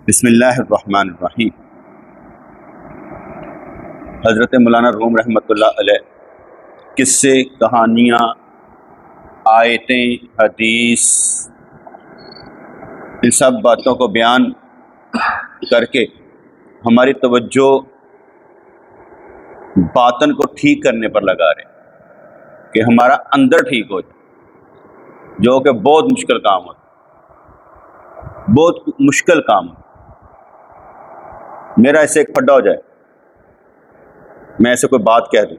بسم اللہ الرحمن الرحیم۔ حضرت مولانا روم رحمۃ اللہ علیہ قصے، کہانیاں، آیتیں، حدیث، ان سب باتوں کو بیان کر کے ہماری توجہ باطن کو ٹھیک کرنے پر لگا رہے ہیں کہ ہمارا اندر ٹھیک ہو جائے، جو کہ بہت مشکل کام ہوتا، بہت مشکل کام ہوتا۔ میرا ایسے ایک پھڈا ہو جائے، میں ایسے کوئی بات کہہ دوں،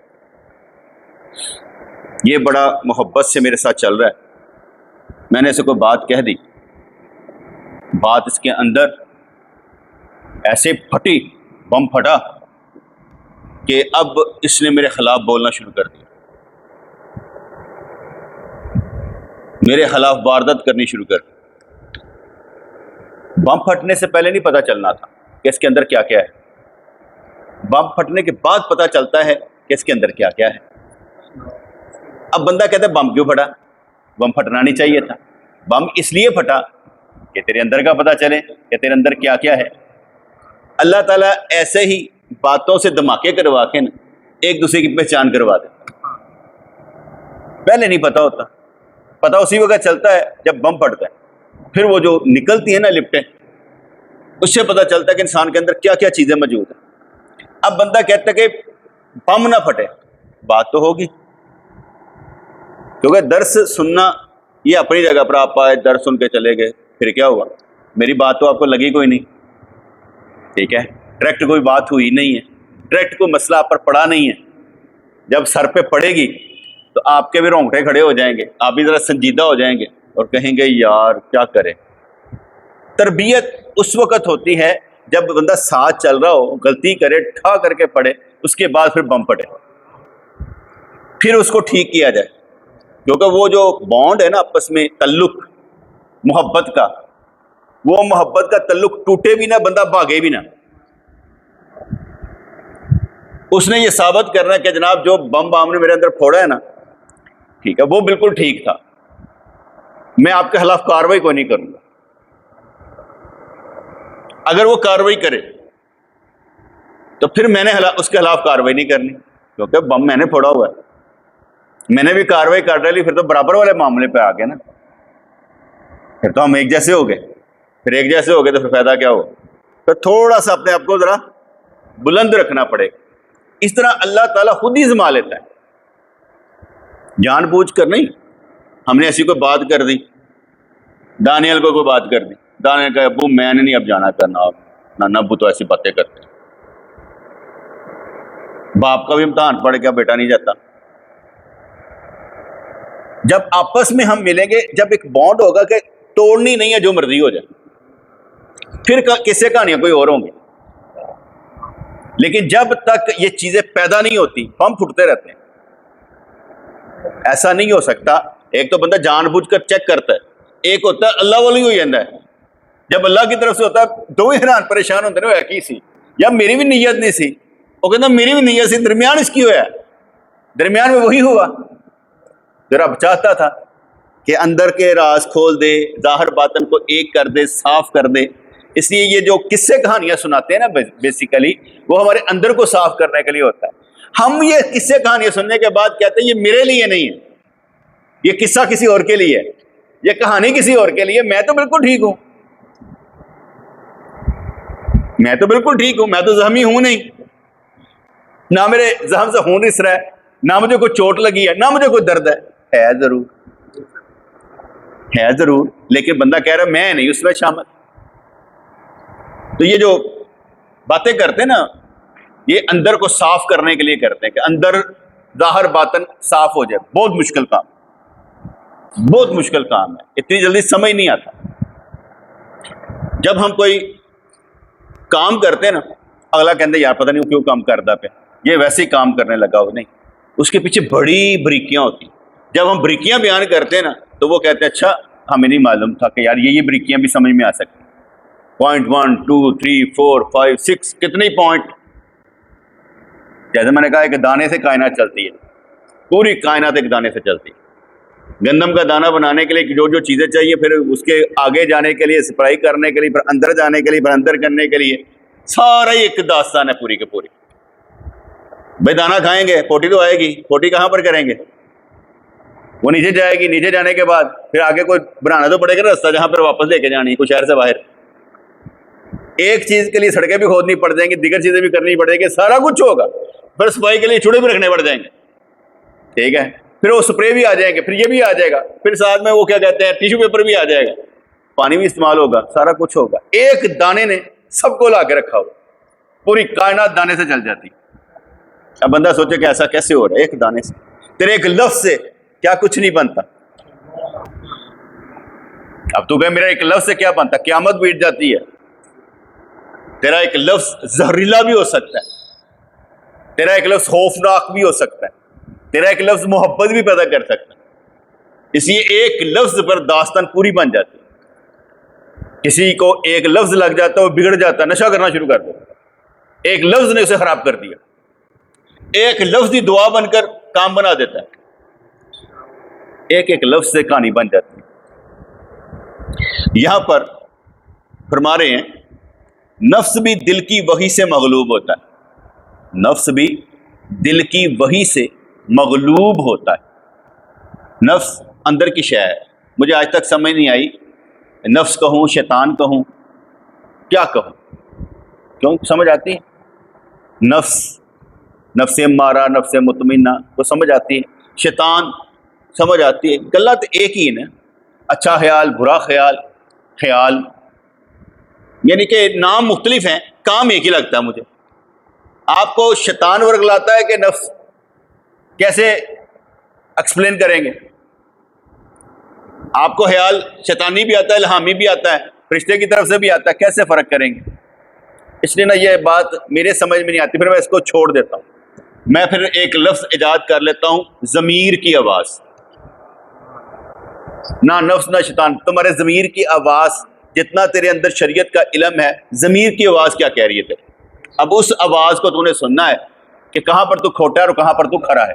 یہ بڑا محبت سے میرے ساتھ چل رہا ہے، میں نے ایسے کوئی بات کہہ دی، بات اس کے اندر ایسے پھٹی، بم پھٹا کہ اب اس نے میرے خلاف بولنا شروع کر دیا، میرے خلاف واردات کرنی شروع کر دی۔ بم پھٹنے سے پہلے نہیں پتہ چلنا تھا کہ اس کے اندر کیا کیا ہے، بم پھٹنے کے بعد پتہ چلتا ہے کہ اس کے اندر کیا کیا ہے۔ اب بندہ کہتا ہے بم کیوں پھٹا؟ بم پھٹنا نہیں چاہیے تھا، بم اس لیے پھٹا کہ تیرے اندر کا پتہ چلے کہ تیرے اندر کیا کیا ہے۔ اللہ تعالیٰ ایسے ہی باتوں سے دھماکے کروا کے ایک دوسرے کی پہچان کروا دیتا، پہلے نہیں پتہ ہوتا، پتہ اسی وقت چلتا ہے جب بم پھٹتا ہے، پھر وہ جو نکلتی ہیں نا لپٹیں، اس سے پتہ چلتا ہے کہ انسان کے اندر کیا کیا چیزیں موجود ہیں۔ اب بندہ کہتا ہے کہ بم نہ پھٹے، بات تو ہوگی، کیونکہ درس سننا یہ اپنی جگہ پر آپ آئے، درس سن کے چلے گئے، پھر کیا ہوا؟ میری بات تو آپ کو لگی کوئی نہیں، ٹھیک ہے، ڈائریکٹ کوئی بات ہوئی نہیں ہے، ڈائریکٹ کوئی مسئلہ آپ پر پڑا نہیں ہے۔ جب سر پہ پڑے گی تو آپ کے بھی رونگٹے کھڑے ہو جائیں گے، آپ بھی ذرا سنجیدہ ہو جائیں گے اور کہیں گے یار کیا کرے۔ تربیت اس وقت ہوتی ہے جب بندہ ساتھ چل رہا ہو، غلطی کرے، ٹھا کر کے پڑے، اس کے بعد پھر بم پڑے، پھر اس کو ٹھیک کیا جائے، کیونکہ وہ جو بانڈ ہے نا آپس میں، تعلق محبت کا، وہ محبت کا تعلق ٹوٹے بھی نہ، بندہ بھاگے بھی نہ۔ اس نے یہ ثابت کرنا ہے کہ جناب جو بم نے میرے اندر پھوڑا ہے نا، ٹھیک ہے، وہ بالکل ٹھیک تھا، میں آپ کے خلاف کارروائی کوئی نہیں کروں گا۔ اگر وہ کارروائی کرے تو پھر میں نے اس کے خلاف کارروائی نہیں کرنی، کیونکہ بم میں نے پھوڑا ہوا ہے، میں نے بھی کارروائی کر ڈالی، پھر تو برابر والے معاملے پہ آ گئے نا، پھر تو ہم ایک جیسے ہو گئے، پھر ایک جیسے ہو گئے تو پھر فائدہ کیا ہوا؟ پھر تھوڑا سا اپنے آپ کو ذرا بلند رکھنا پڑے گا۔ اس طرح اللہ تعالیٰ خود ہی زما لیتا ہے، جان بوجھ کر نہیں۔ ہم نے ایسی کوئی بات کر دی، دانیال کو کوئی بات کر دی، دانیال کہا ابو میں نے نہیں اب جانا کرنا، نہ ابو تو ایسی باتیں کرتے، باپ کا بھی امتحان پڑ گیا، بیٹا نہیں جاتا۔ جب آپس میں ہم ملیں گے، جب ایک بانڈ ہوگا کہ توڑنی نہیں ہے، جو مرضی ہو جائے، پھر قصے کہانیاں کوئی اور ہوں گی، لیکن جب تک یہ چیزیں پیدا نہیں ہوتی، بم پھٹتے رہتے ہیں۔ ایسا نہیں ہو سکتا، ایک تو بندہ جان بوجھ کر چیک کرتا ہے، ایک ہوتا ہے اللہ والی ہو جاتا ہے، جب اللہ کی طرف سے ہوتا ہے دو ہی حیران پریشان ہوتے ہیں، وہ ایک ہی سی، یا میری بھی نیت نہیں سی، وہ کہتا میری بھی نیت سی، درمیان اس کی ہوا ہے، درمیان میں وہی ہوا جو رب چاہتا تھا کہ اندر کے راز کھول دے، ظاہر باطن کو ایک کر دے، صاف کر دے۔ اس لیے یہ جو قصے کہانیاں سناتے ہیں نا، بیسیکلی وہ ہمارے اندر کو صاف کرنے کے لیے ہوتا ہے۔ ہم یہ قصے کہانیاں سننے کے بعد کہتے ہیں یہ میرے لیے نہیں ہے، یہ قصہ کسی اور کے لیے ہے، یہ کہانی کسی اور کے لیے، میں تو بالکل ٹھیک ہوں، میں تو بالکل ٹھیک ہوں، میں تو زخمی ہوں نہیں، نہ میرے زخم سے خون رس رہا ہے، نہ مجھے کوئی چوٹ لگی ہے، نہ مجھے کوئی درد ہے ضرور ہے ضرور، لیکن بندہ کہہ رہا ہے میں نہیں اس میں شامل۔ تو یہ جو باتیں کرتے ہیں نا، یہ اندر کو صاف کرنے کے لیے کرتے ہیں کہ اندر ظاہر باطن صاف ہو جائے۔ بہت مشکل کام، بہت مشکل کام ہے، اتنی جلدی سمجھ نہیں آتا۔ جب ہم کوئی کام کرتے ہیں نا، اگلا کہتے یار پتہ نہیں وہ کیوں کام کرتا پہ، یہ ویسے ہی کام کرنے لگا ہو، نہیں، اس کے پیچھے بڑی بریکیاں ہوتی ہیں۔ جب ہم بریکیاں بیان کرتے ہیں نا تو وہ کہتے ہیں اچھا ہمیں نہیں معلوم تھا کہ یار یہ بریکیاں بھی سمجھ میں آ سکتی، 1 2 3 4 5 6 کتنے پوائنٹ۔ جیسے میں نے کہا کہ دانے سے کائنات چلتی ہے، پوری کائنات ایک دانے سے چلتی ہے، گندم کا دانہ بنانے کے لیے جو جو چیزیں چاہیے، پھر اس کے آگے جانے کے لیے، سپرائی کرنے کے لیے، پھر اندر جانے کے لیے، پھر اندر کرنے کے لیے، سارا ہی ایک داستان ہے پوری کی پوری. بھائی دانہ کھائیں گے، پوٹی تو آئے گی، پوٹی کہاں پر کریں گے؟ وہ نیچے جائے گی، نیچے جانے کے بعد پھر آگے کوئی بنانا تو پڑے گا راستہ جہاں پر واپس لے کے جانی ہے، کچھ شہر سے باہر. ایک چیز کے لیے سڑکیں بھی کھودنی پڑ جائیں گی، دیگر چیزیں بھی کرنی پڑے گی، سارا کچھ ہوگا. پھر صفائی کے لیے چوڑے بھی رکھنے پڑ جائیں گے، ٹھیک ہے. پھر وہ سپرے بھی آ جائیں گے، پھر یہ بھی آ جائے گا، پھر ساتھ میں وہ کیا کہتے ہیں ٹیشو پیپر بھی آ جائے گا، پانی بھی استعمال ہوگا، سارا کچھ ہوگا. ایک دانے نے سب کو لا کے رکھا ہو، پوری کائنات دانے سے چل جاتی. اب بندہ سوچے کہ ایسا کیسے ہو رہا ہے؟ ایک دانے سے، تیرے ایک لفظ سے کیا کچھ نہیں بنتا. اب تو کہ میرا ایک لفظ سے کیا بنتا؟ قیامت بیٹھ جاتی ہے. تیرا ایک لفظ زہریلا بھی ہو سکتا ہے، تیرا ایک لفظ خوفناک بھی ہو سکتا ہے، تیرا ایک لفظ محبت بھی پیدا کر سکتا ہے. اس لیے ایک لفظ پر داستان پوری بن جاتی ہے. کسی کو ایک لفظ لگ جاتا ہے، وہ بگڑ جاتا ہے، نشہ کرنا شروع کر دیتا. ایک لفظ نے اسے خراب کر دیا. ایک لفظ ہی دعا بن کر کام بنا دیتا ہے. ایک ایک لفظ سے کہانی بن جاتی ہے. یہاں پر فرما رہے ہیں نفس بھی دل کی وحی سے مغلوب ہوتا ہے. نفس بھی دل کی وحی سے مغلوب ہوتا ہے. نفس اندر کی شے ہے. مجھے آج تک سمجھ نہیں آئی نفس کہوں شیطان کہوں کیا کہوں؟ کیوں سمجھ آتی ہے؟ نفس، نفس امارہ، نفس مطمئنہ وہ سمجھ آتی ہے، شیطان سمجھ آتی ہے. گلا تو ایک ہی ہے نا، اچھا خیال برا خیال، خیال یعنی کہ نام مختلف ہیں، کام ایک ہی لگتا ہے مجھے. آپ کو شیطان ورگ لاتا ہے کہ نفس؟ کیسے ایکسپلین کریں گے؟ آپ کو خیال شیطانی بھی آتا ہے، الہامی بھی آتا ہے، فرشتے کی طرف سے بھی آتا ہے، کیسے فرق کریں گے؟ اس لیے نا یہ بات میرے سمجھ میں نہیں آتی، پھر میں اس کو چھوڑ دیتا ہوں. میں پھر ایک لفظ ایجاد کر لیتا ہوں، ضمیر کی آواز. نہ نفس نہ شیطان، تمہارے ضمیر کی آواز، جتنا تیرے اندر شریعت کا علم ہے، ضمیر کی آواز کیا کہہ رہی ہے تیرے. اب اس آواز کو تو نے سننا ہے کہ کہاں پر تو کھوٹا ہے اور کہاں پر تو کھرا ہے.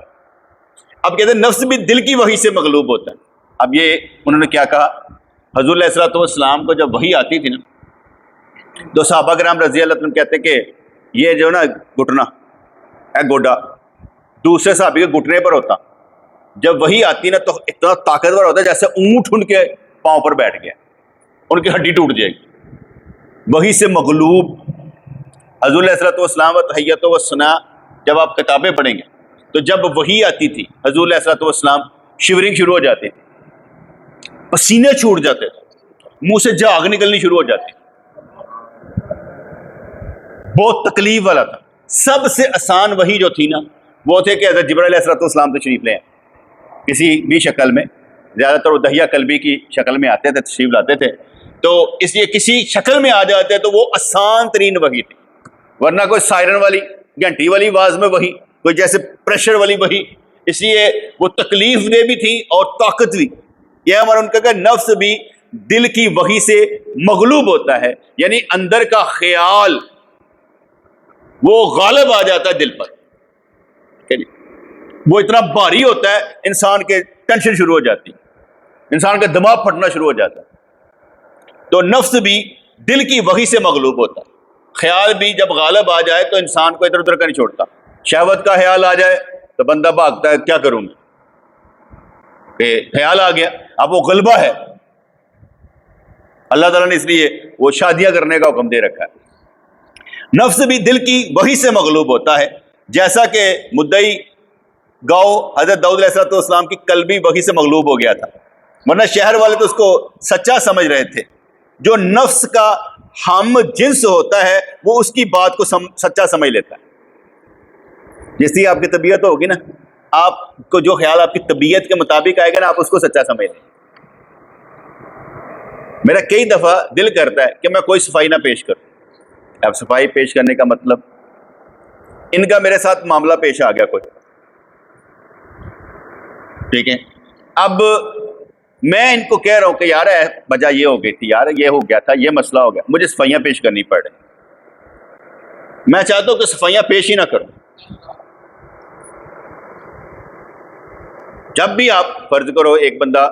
اب کہتے ہیں نفس بھی دل کی وحی سے مغلوب ہوتا ہے. اب یہ انہوں نے کیا کہا؟ حضور علیہ الصلوۃ والسلام کو جب وحی آتی تھی نا، تو صحابہ کرام رضی اللہ عنہ کہتے کہ یہ جو نا گھٹنا ہے، گوڈا دوسرے صحابی کے گھٹنے پر ہوتا. جب وحی آتی نا تو اتنا طاقتور ہوتا ہے جیسے اونٹ ان کے پاؤں پر بیٹھ گیا، ان کی ہڈی ٹوٹ جائے گی. وحی سے مغلوب. حضور علیہ الصلوۃ والسلام و تحیۃ و ثنا، جب آپ کتابیں پڑھیں گے تو جب وحی آتی تھی حضور علیہ الصلوۃ والسلام شیورنگ شروع ہو جاتی تھی، پسینے چھوٹ جاتے تھے، منہ سے جھاگ نکلنی شروع ہو جاتی. بہت تکلیف والا تھا. سب سے آسان وحی جو تھی نا وہ تھے کہ حضرت جبرائیل علیہ الصلوۃ والسلام تشریف لیں کسی بھی شکل میں. زیادہ تر وہ دہیہ قلبی کی شکل میں آتے تھے، تشریف لاتے تھے، تو اس لیے کسی شکل میں آ جاتے تو وہ آسان ترین وحی تھی. ورنہ کوئی سائرن والی گھنٹی والی آواز میں وحی، کوئی جیسے پریشر والی وحی، اس لیے وہ تکلیف دہ بھی تھی اور طاقت بھی. یہ ہمارا ان کا کہ نفس بھی دل کی وحی سے مغلوب ہوتا ہے، یعنی اندر کا خیال وہ غالب آ جاتا ہے دل پر. وہ اتنا بھاری ہوتا ہے، انسان کے ٹینشن شروع ہو جاتی، انسان کا دماغ پھٹنا شروع ہو جاتا ہے. تو نفس بھی دل کی وحی سے مغلوب ہوتا ہے. خیال بھی جب غالب آ جائے تو انسان کو ادھر ادھر کا نہیں چھوڑتا. شہوت کا خیال آ جائے تو بندہ بھاگتا ہے، کیا کروں میں، کہ خیال آ گیا. اب وہ غلبہ ہے. اللہ تعالیٰ نے اس لیے وہ شادیاں کرنے کا حکم دے رکھا ہے. نفس بھی دل کی وحی سے مغلوب ہوتا ہے، جیسا کہ مدعی گاؤ حضرت داؤد علیہ السلام کی قلبی وحی سے مغلوب ہو گیا تھا، ورنہ شہر والے تو اس کو سچا سمجھ رہے تھے. جو نفس کا ہم جنس ہوتا ہے وہ اس کی بات کو سچا سمجھ لیتا ہے. جس کی آپ کی طبیعت ہوگی نا، آپ کو جو خیال آپ کی طبیعت کے مطابق آئے گا نا، آپ اس کو سچا سمجھ لیں. میرا کئی دفعہ دل کرتا ہے کہ میں کوئی صفائی نہ پیش کروں. اب صفائی پیش کرنے کا مطلب، ان کا میرے ساتھ معاملہ پیش آ گیا کوئی، ٹھیک ہے. اب میں ان کو کہہ رہا ہوں کہ یار وجہ یہ ہو گئی تھی، یار یہ ہو گیا تھا، یہ مسئلہ ہو گیا، مجھے صفائیاں پیش کرنی پڑ رہی. میں چاہتا ہوں کہ صفائیاں پیش ہی نہ کروں، جب بھی آپ فرض کرو ایک بندہ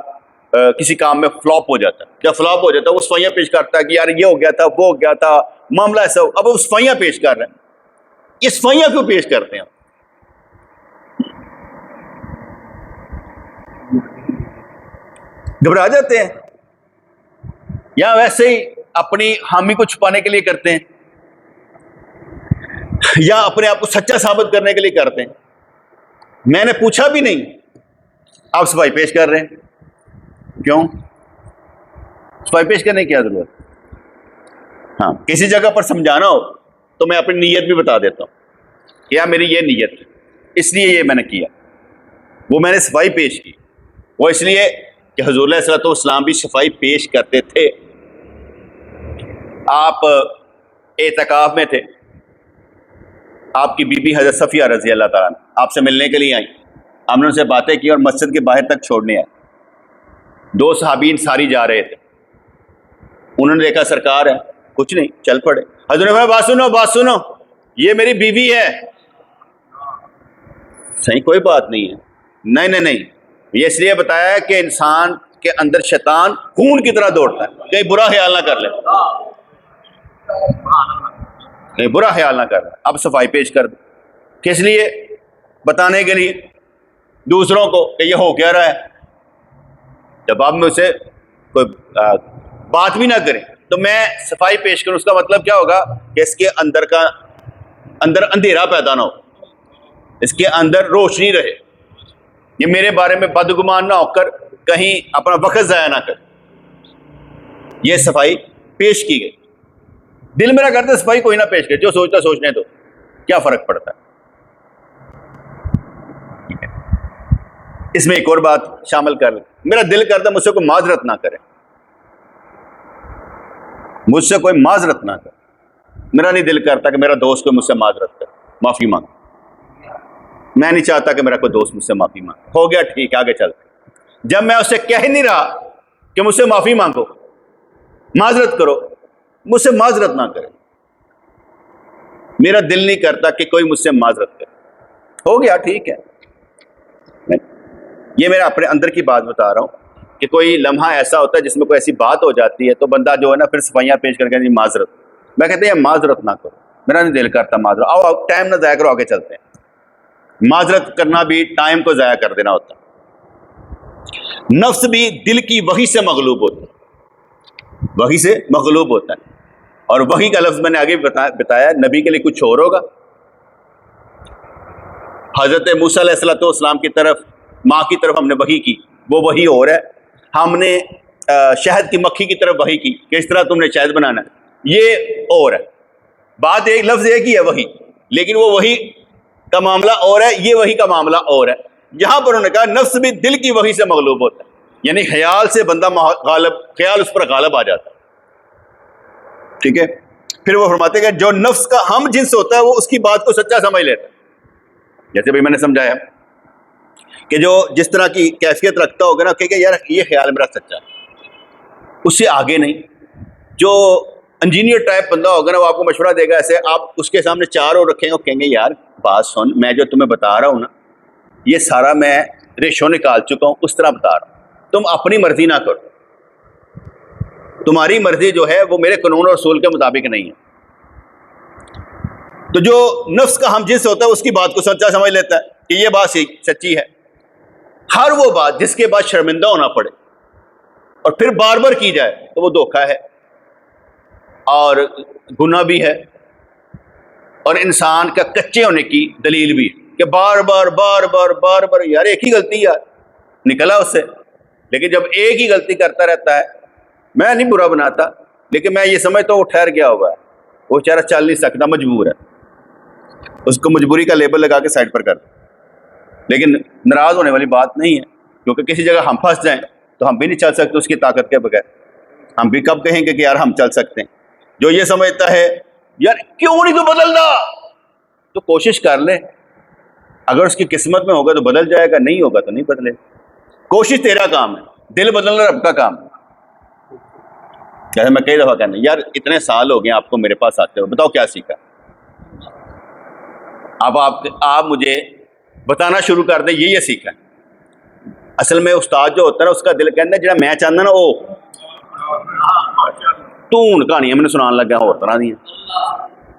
کسی کام میں فلاپ ہو جاتا ہے، جب فلاپ ہو جاتا ہے وہ صفائیاں پیش کرتا ہے کہ یار یہ ہو گیا تھا، وہ ہو گیا تھا، معاملہ ایسا ہو، اب وہ صفائیاں پیش کر رہے ہیں. یہ صفائیاں کیوں پیش کرتے ہیں؟ گھبرا جاتے ہیں یا ویسے ہی اپنی حامی کو چھپانے کے لیے کرتے ہیں یا اپنے آپ کو سچا ثابت کرنے کے لیے کرتے ہیں؟ میں نے پوچھا بھی نہیں، آپ صفائی پیش کر رہے ہیں. کیوں صفائی پیش کرنے کی کیا ضرورت؟ ہاں کسی جگہ پر سمجھانا ہو تو میں اپنی نیت بھی بتا دیتا ہوں کہ میری یہ نیت اس لیے یہ میں نے کیا. وہ میں نے صفائی پیش کی وہ اس لیے کہ حضور علیہ الصلوۃ والسلام بھی صفائی پیش کرتے تھے. آپ اعتکاف میں تھے، آپ کی بی بی حضرت صفیہ رضی اللہ تعالیٰ عنہ آپ سے ملنے کے لیے آئیں. ہم نے ان سے باتیں کی اور مسجد کے باہر تک چھوڑنے آئے. 2 صحابین ساری جا رہے تھے، انہوں نے دیکھا سرکار ہے، کچھ نہیں، چل پڑے. حضرت نے فرمایا بات سنو یہ میری بیوی ہے. صحیح کوئی بات نہیں ہے. نہیں یہ اس لیے بتایا ہے کہ انسان کے اندر شیطان خون کی طرح دوڑتا ہے، کہیں برا خیال نہ کر لے، کہیں برا خیال نہ کر لے. اب صفائی پیش کر دو، کس لیے؟ بتانے کے لیے دوسروں کو کہ یہ ہو کیا رہا ہے. جب آپ میں اسے کوئی بات بھی نہ کریں تو میں صفائی پیش کروں، اس کا مطلب کیا ہوگا کہ اس کے اندر اندھیرا پیدا نہ ہو، اس کے اندر روشنی رہے. یہ میرے بارے میں بدگمان نہ ہو کر کہیں اپنا وقت ضائع نہ کرے. یہ صفائی پیش کی گئی. دل میرا کرتا ہے صفائی کوئی نہ پیش کرے، جو سوچتا سوچنے دو، کیا فرق پڑتا ہے. اس میں ایک اور بات شامل کر لیں، میرا دل کرتا ہے مجھ سے کوئی معذرت نہ کرے، مجھ سے کوئی معذرت نہ کرے. میرا نہیں دل کرتا کہ میرا دوست کوئی مجھ سے معذرت کرے، معافی مانگے. میں نہیں چاہتا کہ میرا کوئی دوست مجھ سے معافی مانگے. ہو گیا ٹھیک، آگے چلتے. جب میں اسے کہہ نہیں رہا کہ مجھ سے معافی مانگو، معذرت کرو، مجھ سے معذرت نہ کرے، میرا دل نہیں کرتا کہ کوئی مجھ سے معذرت کرے. ہو گیا ٹھیک ہے. یہ میں اپنے اندر کی بات بتا رہا ہوں کہ کوئی لمحہ ایسا ہوتا ہے جس میں کوئی ایسی بات ہو جاتی ہے تو بندہ جو ہے نا پھر صفائیاں پیش کر کے معذرت. میں کہتے ہیں معذرت نہ کرو، میرا نہیں دل کرتا معذرت. آؤ ٹائم نہ ضائع کرو، آگے چلتے ہیں. معذرت کرنا بھی ٹائم کو ضائع کر دینا ہوتا. نفس بھی دل کی وحی سے مغلوب ہوتا ہے، وحی سے مغلوب ہوتا ہے. اور وحی کا لفظ میں نے آگے بتایا نبی کے لیے کچھ اور ہوگا. حضرت موسیٰ علیہ الصلوۃ والسلام کی طرف، ماں کی طرف ہم نے وحی کی، وہ وحی اور ہے. ہم نے شہد کی مکھی کی طرف وحی کی کہ اس طرح تم نے شہد بنانا ہے، یہ اور ہے. بات ایک لفظ ایک ہی ہے وحی، لیکن وہ وحی کا معاملہ اور ہے، یہ وحی کا معاملہ اور ہے. یہاں پر انہوں نے کہا نفس بھی دل کی وحی سے مغلوب ہوتا ہے، یعنی خیال سے بندہ خیال اس پر غالب آ جاتا ہے. ٹھیک ہے. پھر وہ فرماتے ہیں کہ جو نفس کا ہم جنس ہوتا ہے وہ اس کی بات کو سچا سمجھ لیتا ہے. جیسے بھی میں نے سمجھایا کہ جو جس طرح کی کیفیت رکھتا ہوگا نا کہ یار یہ خیال میرا سچا ہے، اس سے آگے نہیں. جو انجینئر ٹائپ بندہ ہوگا نا وہ آپ کو مشورہ دے گا ایسے، آپ اس کے سامنے 4 اور رکھیں گے اور کہیں گے یار بات سن، میں جو تمہیں بتا رہا ہوں نا یہ سارا میں ریشو نکال چکا ہوں، اس طرح بتا رہا ہوں، تم اپنی مرضی نہ کرو. تمہاری مرضی جو ہے وہ میرے قانون اور اصول کے مطابق نہیں ہے. تو جو نفس کا ہم جنس ہوتا ہے اس کی بات کو سچا سمجھ لیتا ہے کہ یہ بات سچی ہے. ہر وہ بات جس کے بعد شرمندہ ہونا پڑے اور پھر بار بار کی جائے تو وہ دھوکہ ہے اور گناہ بھی ہے اور انسان کا کچے ہونے کی دلیل بھی ہے کہ بار بار یار ایک ہی غلطی یار نکلا اس سے. لیکن جب ایک ہی غلطی کرتا رہتا ہے، میں نہیں برا بناتا لیکن میں یہ سمجھتا ہوں وہ ٹھہر گیا ہوا ہے، وہ بیچارہ چل نہیں سکتا، مجبور ہے، اس کو مجبوری کا لیبل لگا کے سائڈ پر کر دیں. لیکن ناراض ہونے والی بات نہیں ہے، کیونکہ کسی جگہ ہم پھنس جائیں تو ہم بھی نہیں چل سکتے اس کی طاقت کے بغیر. ہم بھی کب کہیں گے کہ یار ہم چل سکتے ہیں. جو یہ سمجھتا ہے یار کیوں نہیں تو بدلنا، تو کوشش کر لے، اگر اس کی قسمت میں ہوگا تو بدل جائے گا، نہیں ہوگا تو نہیں بدلے. کوشش تیرا کام ہے، دل بدلنا رب کا کام ہے. جیسے میں کئی دفعہ کہنا یار اتنے سال ہو گئے آپ کو میرے پاس آتے ہوئے، بتاؤ کیا سیکھا. اب آپ مجھے بتانا شروع کر دیں یہ سیکھا ہے. اصل میں استاد جو ہوتا ہے نا اس کا دل کہنا ہے جڑا میں چاہتا نا وہ تو ہوں کہانیاں میں نے سنان لگا اور طرح دیا.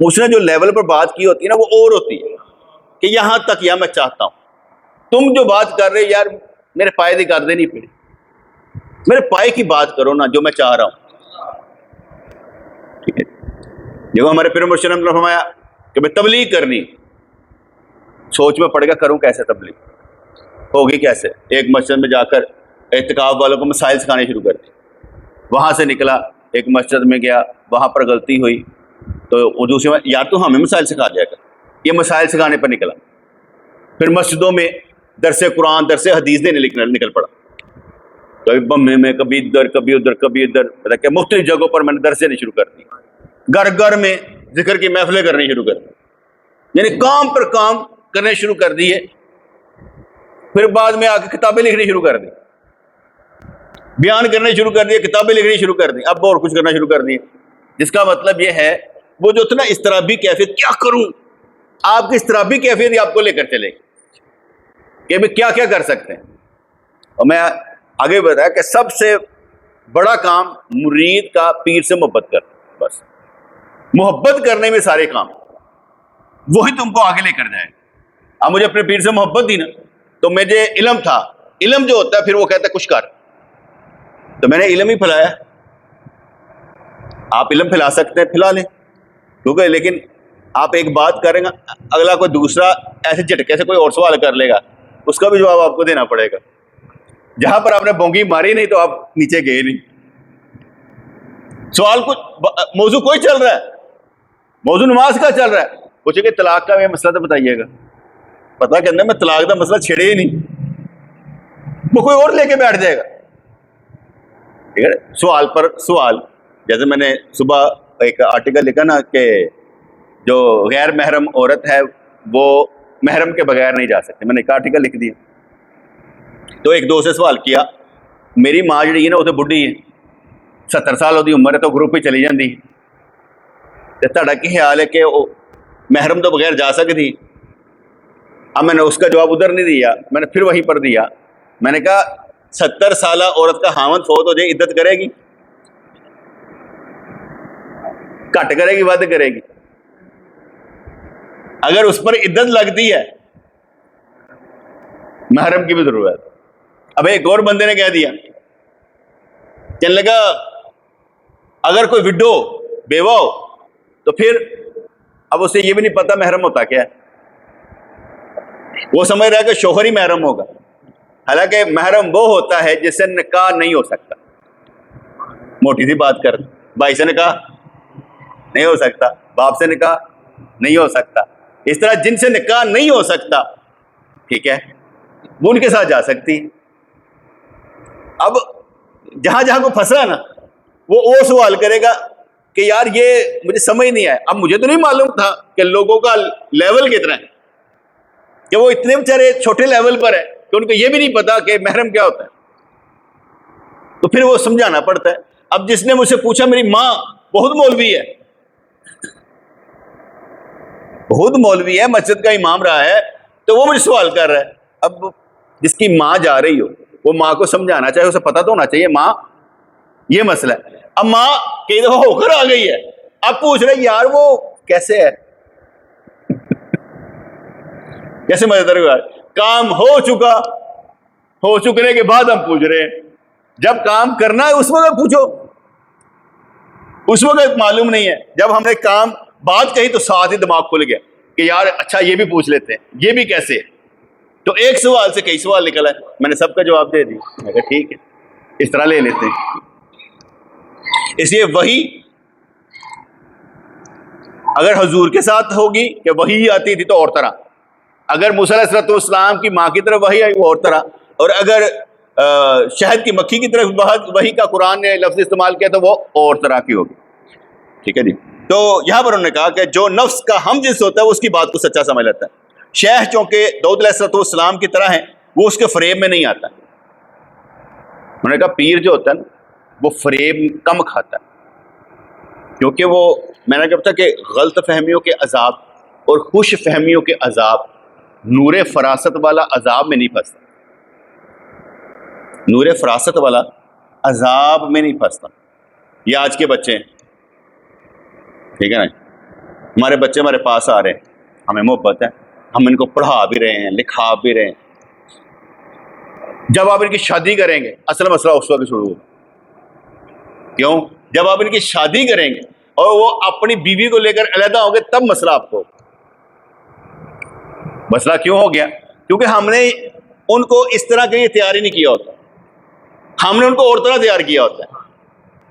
اس نے جو لیول پر بات کی ہوتی ہے نا وہ اور ہوتی ہے کہ یہاں تک یا میں چاہتا ہوں. تم جو بات کر رہے یار میرے پائے کی کر دے نہیں پڑی, میرے پائے کی بات کرو نا جو میں چاہ رہا ہوں. ٹھیک ہے, دیکھو ہمارے پیر مرشد نے فرمایا کہ میں تبلیغ کرنی, سوچ میں پڑے گا کروں کیسے تبلیغ, ہوگی کیسے. ایک مسجد میں جا کر اعتکاف والوں کو مسائل سکھانے شروع کر دی. وہاں سے نکلا ایک مسجد میں گیا, وہاں پر غلطی ہوئی تو دوسرے میں یار تو ہمیں مسائل سکھا دیا کر, یہ مسائل سکھانے پر نکلا. پھر مسجدوں میں درس قرآن درس حدیث دینے نکل پڑا, کبھی بمے میں کبھی ادھر کبھی ادھر کبھی ادھر, کہ مختلف جگہوں پر میں نے درس دینے شروع کر دی. گھر گھر میں ذکر کی محفلیں کرنی شروع کر دی, یعنی کام پر کام کرنے شروع کر دیے. پھر بعد میں آ کے کتابیں لکھنی شروع کر دی, بیان کرنے شروع کر دیے, کتابیں لکھنی شروع کر دی, اب اور کچھ کرنا شروع کر دیے. جس کا مطلب یہ ہے وہ جو اتنا اضطرابی کیفیت, کیا کروں, آپ کی اضطرابی کیفیت ہی آپ کو لے کر چلے گی کہ میں کیا کیا کر سکتے ہیں. اور میں آگے بتایا کہ سب سے بڑا کام مرید کا پیر سے محبت کرنا, بس محبت کرنے میں سارے کام, وہی تم کو آگے لے کر جائے. اب مجھے اپنے پیر سے محبت دی نا تو مجھے علم تھا, علم جو ہوتا ہے پھر وہ کہتا ہے کچھ کر, تو میں نے علم ہی پھیلایا. آپ علم پھیلا سکتے ہیں پھیلا لیں, ٹھیک ہے, لیکن آپ ایک بات کریں گا اگلا کوئی دوسرا ایسے جھٹکے سے کوئی اور سوال کر لے گا, اس کا بھی جواب آپ کو دینا پڑے گا. جہاں پر آپ نے بونگی ماری نہیں تو آپ نیچے گئے نہیں. سوال کچھ موضوع کوئی چل رہا ہے, موضوع نماز کا چل رہا ہے, پوچھے کہ طلاق کا یہ مسئلہ تو بتائیے گا, پتا کہ میں طلاق کا مسئلہ چھیڑے ہی نہیں, وہ کوئی اور لے کے بیٹھ جائے گا. ٹھیک ہے, سوال پر سوال. جیسے میں نے صبح ایک آرٹیکل لکھا نا کہ جو غیر محرم عورت ہے وہ محرم کے بغیر نہیں جا سکتی, میں نے ایک آرٹیکل لکھ دیا. تو ایک دوست سے سوال کیا, میری ماں جڑی ہے نا وہ تو بڈھی ہے, 70 سال ہوتی عمر ہے, تو گروپ ہی چلی جاتی, تھوڑا کی خیال ہے کہ وہ محرم تو بغیر جا سکتی. اب میں نے اس کا جواب ادھر نہیں دیا, میں نے پھر وہیں پر دیا. میں نے کہا 70 سالہ عورت کا خاوند فوت ہو جائے عدت کرے گی, کٹ کرے گی, ود کرے گی؟ اگر اس پر عدت لگتی ہے محرم کی بھی ضرورت. اب ایک اور بندے نے کہہ دیا, کہنے لگا اگر کوئی وڈو بیوہ ہو تو پھر اب اسے یہ بھی نہیں پتا محرم ہوتا کیا ہے, وہ سمجھ رہا ہے کہ شوہر ہی محرم ہوگا, حالانکہ محرم وہ ہوتا ہے جس سے نکاح نہیں ہو سکتا. موٹی سی بات کر, بھائی سے نکاح نہیں ہو سکتا, باپ سے نکاح نہیں ہو سکتا, اس طرح جن سے نکاح نہیں ہو سکتا, ٹھیک ہے, وہ ان کے ساتھ جا سکتی. اب جہاں جہاں کو پھنسا نا وہ سوال کرے گا کہ یار یہ مجھے سمجھ نہیں آیا. اب مجھے تو نہیں معلوم تھا کہ لوگوں کا لیول کتنا ہے, کہ وہ اتنے بیچارے چھوٹے لیول پر ہے کہ ان کو یہ بھی نہیں پتا کہ محرم کیا ہوتا ہے, تو پھر وہ سمجھانا پڑتا ہے. اب جس نے مجھ سے پوچھا میری ماں بہت مولوی ہے, بہت مولوی ہے, مسجد کا امام رہا ہے, تو وہ مجھے سوال کر رہا ہے. اب جس کی ماں جا رہی ہو وہ ماں کو سمجھانا چاہیے, اسے پتا تو ہونا چاہیے ماں یہ مسئلہ ہے. اب ماں کئی دفعہ ہو کر آ گئی ہے, اب پوچھ رہے یار وہ کیسے ہے, کیسے مدد کرے گا. کام ہو چکنے کے بعد ہم پوچھ رہے ہیں, جب کام کرنا ہے اس وقت پوچھو, اس وقت معلوم نہیں ہے. جب ہم نے کام بات کہی تو ساتھ ہی دماغ کھل گیا کہ یار اچھا یہ بھی پوچھ لیتے ہیں, یہ بھی کیسے ہے. تو ایک سوال سے کئی سوال نکلا ہے, میں نے سب کا جواب دے دیا. میں کہا ٹھیک ہے, اس طرح لے لیتے ہیں. اس لیے وہی اگر حضور کے ساتھ ہوگی کہ وہی آتی تھی تو اور طرح, اگر موسیٰ علیہ الصلوۃ والسلام کی ماں کی طرف وہی آئی وہ اور طرح, اور اگر شہد کی مکھی کی طرف وہی کا قرآن نے لفظ استعمال کیا تو وہ اور طرح کی ہوگی. ٹھیک ہے جی. تو یہاں پر انہوں نے کہا کہ جو نفس کا ہم جنس ہوتا ہے وہ اس کی بات کو سچا سمجھ لیتا ہے. شیخ چونکہ داؤد علیہ الصلوۃ والسلام کی طرح ہیں, وہ اس کے فریب میں نہیں آتا. انہوں نے کہا پیر جو ہوتا ہے نا وہ فریب کم کھاتا ہے, کیونکہ وہ میں نے کہا تھا کہ غلط فہمیوں کے عذاب اور خوش فہمیوں کے عذاب نور فراست والا عذاب میں نہیں پھنستا. نور فراست والا عذاب میں نہیں پھنستا. یہ آج کے بچے ہیں, ٹھیک ہے نا, ہمارے بچے ہمارے پاس آ رہے ہیں, ہمیں محبت ہے, ہم ان کو پڑھا بھی رہے ہیں, لکھا بھی رہے ہیں. جب آپ ان کی شادی کریں گے اصل مسئلہ اس وقت شروع ہوگا. کیوں؟ جب آپ ان کی شادی کریں گے اور وہ اپنی بیوی کو لے کر علیحدہ ہوں گے تب مسئلہ آپ کو. مسئلہ کیوں ہو گیا؟ کیونکہ ہم نے ان کو اس طرح کے لیے تیار ہی نہیں کیا ہوتا, ہم نے ان کو اور طرح تیار کیا ہوتا ہے.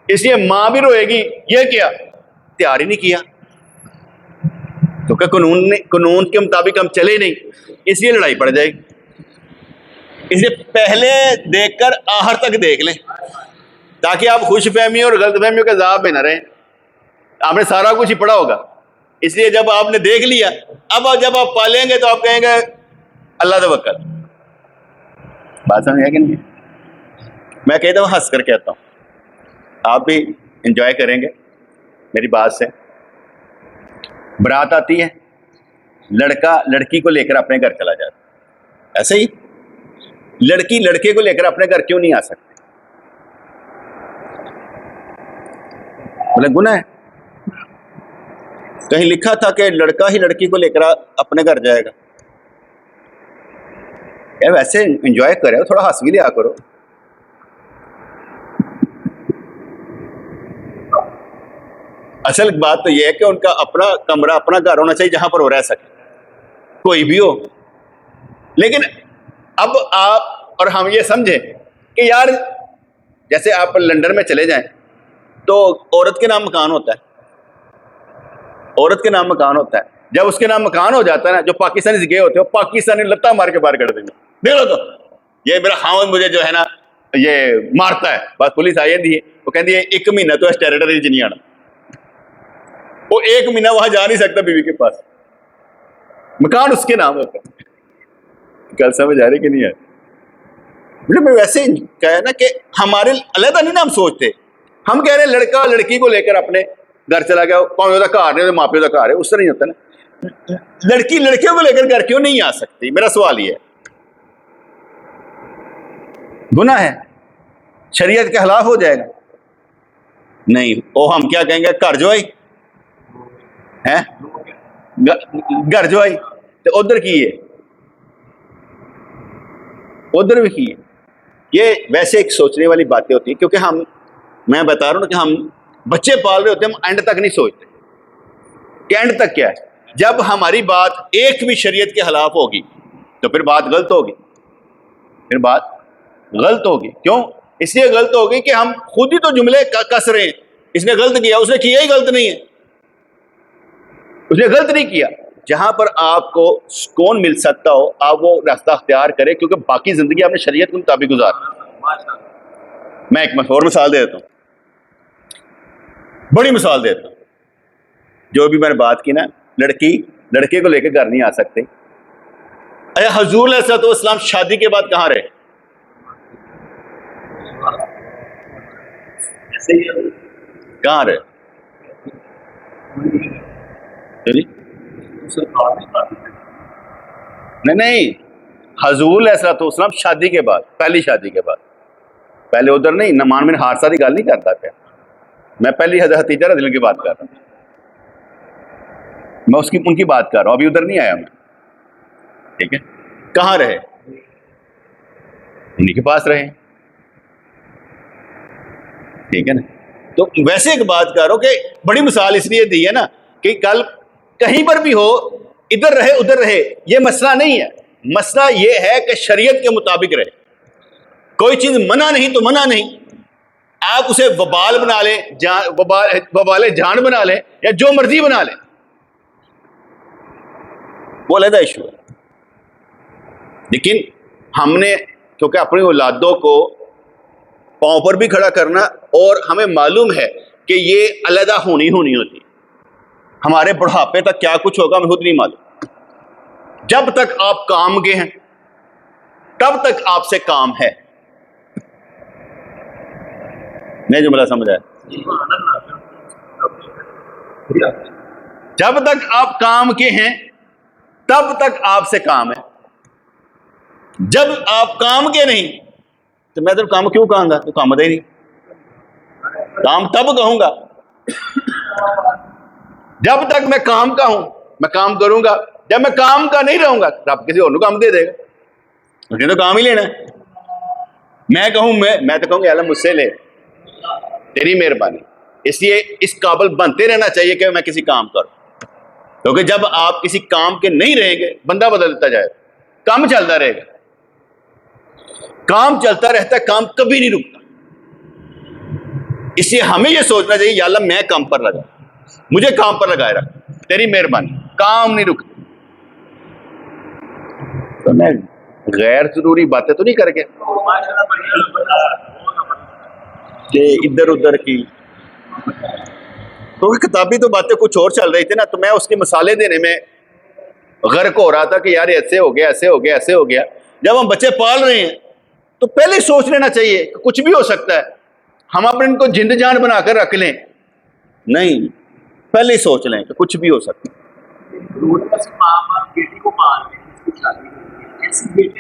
اس لیے ماں بھی روئے گی, یہ کیا تیار ہی نہیں کیا, کیونکہ قانون کے مطابق ہم چلے نہیں, اس لیے لڑائی پڑ جائے گی. اس لیے پہلے دیکھ کر آخر تک دیکھ لیں تاکہ آپ خوش فہمی اور غلط فہمیوں کے عذاب میں نہ رہیں. آپ نے سارا کچھ ہی پڑھا ہوگا, اس لیے جب آپ نے دیکھ لیا اب جب آپ پالیں گے تو آپ کہیں گے اللہ توکل. بات سمجھ آئی کہ نہیں؟ میں کہتا ہوں, ہنس کر کہتا ہوں, آپ بھی انجوائے کریں گے میری بات سے. برات آتی ہے, لڑکا لڑکی کو لے کر اپنے گھر چلا جاتا ہے, ایسے ہی لڑکی لڑکے کو لے کر اپنے گھر کیوں نہیں آ سکتی؟ گناہ ہے؟ کہیں لکھا تھا کہ لڑکا ہی لڑکی کو لے کر اپنے گھر جائے گا؟ یا ویسے انجوائے کرے, تھوڑا ہنس بھی لیا کرو. اصل بات تو یہ ہے کہ ان کا اپنا کمرہ, اپنا گھر ہونا چاہیے جہاں پر وہ رہ سکے, کوئی بھی ہو. لیکن اب آپ اور ہم یہ سمجھیں کہ یار جیسے آپ لندن میں چلے جائیں تو عورت کے نام مکان ہوتا ہے, عورت کے نام مکان ہوتا ہے. جب اس کے نام مکان ہو جاتا ہے نا, جو پاکستانی سے گئے ہوتے ہیں وہ پاکستانی لتا مار کے باہر کر دیں گے. دیکھ لو تو یہ میرا خاوند مجھے جو ہے نا یہ مارتا ہے, بس پولیس آئی ہے, وہ کہتی ہے 1 مہینہ تو اس ٹیریٹری چ نہیں آنا. وہ 1 مہینہ وہاں جا نہیں سکتا بیوی کے پاس, مکان اس کے نام ہوتا ہے. کل سمجھ آ رہی کہ نہیں ہے؟ میں ویسے کہا نا کہ ہمارے علیحدہ نہیں نا ہم سوچتے, ہم کہہ رہے ہیں لڑکا لڑکی کو لے کر اپنے گھر چلا گیا, کون کا گھر ہے, ماں پیو کا گھر ہے, اس طرح نہیں ہوتا نا. لڑکی لڑکیوں کو لے کر گھر کیوں نہیں آ سکتی؟ میرا سوال یہ ہے. گناہ ہے؟ شریعت کے خلاف ہو جائے گا؟ نہیں. او ہم کیا کہیں گے, گھر جو آئی ہے, گھر جو آئی تو ادھر کی ہے, ادھر بھی کی ہے. یہ ویسے ایک سوچنے والی باتیں ہوتی ہیں, کیونکہ میں بتا رہا ہوں کہ ہم بچے پال رہے ہوتے ہیں, ہم اینڈ تک نہیں سوچتے کہ اینڈ تک کیا ہے. جب ہماری بات ایک بھی شریعت کے خلاف ہوگی تو پھر بات غلط ہوگی, پھر بات غلط ہوگی. کیوں؟ اس لیے غلط ہوگی کہ ہم خود ہی تو جملے کس رہے ہیں. اس نے غلط کیا, اس نے کیا ہی غلط نہیں ہے, اس نے غلط نہیں کیا. جہاں پر آپ کو سکون مل سکتا ہو آپ وہ راستہ اختیار کریں, کیونکہ باقی زندگی آپ نے شریعت کے مطابق گزارنا. میں ایک اور مثال دے دیتا ہوں, بڑی مثال دیتا ہوں. جو بھی میں نے بات کی نا, لڑکی لڑکے کو لے کے گھر نہیں آ سکتے. اچھا, حضور علیہ الصلوۃ والسلام شادی کے بعد کہاں رہے؟ کہاں رہے؟ نہیں, حضور علیہ الصلوۃ والسلام شادی کے بعد, پہلی شادی کے بعد, پہلے ادھر نہیں, نعمان بن حارثہ کی گل نہیں کرتا پیا میں, پہلی حضرت خدیجہ رضی اللہ عنہا کی بات کر رہا ہوں. میں ان کی بات کر رہا ہوں, ابھی ادھر نہیں آیا میں. ٹھیک ہے, کہاں رہے؟ انہیں کے پاس رہے. ٹھیک ہے نا. تو ویسے ایک بات کر رہا ہوں کہ بڑی مثال اس لیے دی ہے نا کہ کل کہیں پر بھی ہو, ادھر رہے ادھر رہے, یہ مسئلہ نہیں ہے. مسئلہ یہ ہے کہ شریعت کے مطابق رہے. کوئی چیز منع نہیں تو منع نہیں, آپ اسے وبال بنا لیں, وبال جان بنا لیں, یا جو مرضی بنا لیں, وہ علیحدہ ایشو ہے. لیکن ہم نے کیونکہ اپنی اولادوں کو پاؤں پر بھی کھڑا کرنا, اور ہمیں معلوم ہے کہ یہ علیحدہ ہونی ہوتی. ہمارے بڑھاپے تک کیا کچھ ہوگا ہمیں خود نہیں معلوم. جب تک آپ کام کے ہیں تب تک آپ سے کام ہے. نہیں جملہ سمجھ آیا؟ جب تک آپ کام کے ہیں تب تک آپ سے کام ہے. جب آپ کام کے نہیں تو میں تو کام کیوں کہوں گا؟ تو کام دے نہیں. کام تب کہوں گا جب تک میں کام کا ہوں. میں کام کروں گا. جب میں کام کا نہیں رہوں گا رب کسی اور کو کام دے دے گا. مجھے تو کام ہی لینا ہے. میں کہوں میں تو کہوں گا اللہ مجھ سے لے, تیری مہربانی. اس لیے اس قابل بنتے رہنا چاہیے کہ میں کسی کام کروں, کیونکہ جب آپ کسی کام کے نہیں رہیں گے بندہ بدلتا جائے, کام چلتا رہے گا. کام چلتا رہتا ہے, کام کبھی نہیں رکتا. اس لیے ہمیں یہ سوچنا چاہیے یا اللہ میں کام پر لگا, مجھے کام پر لگائے رکھ, تیری مہربانی, کام نہیں رکتا. تو میں غیر ضروری باتیں تو نہیں کر کے کہ ادھر ادھر کی, کیونکہ کتابی تو باتیں کچھ اور چل رہی تھی نا, تو میں اس کی مثالیں دینے میں غرق ہو رہا تھا کہ یار ایسے ہو گیا, ایسے ہو گیا, ایسے ہو گیا. جب ہم بچے پال رہے ہیں تو پہلے ہی سوچ لینا چاہیے کہ کچھ بھی ہو سکتا ہے. ہم اپنے ان کو جند جان بنا کر رکھ لیں, نہیں, پہلے ہی سوچ لیں کہ کچھ بھی ہو سکتا ہے. بیٹی کو پال رہے ہیں, اس کی شادی ایسی بیٹی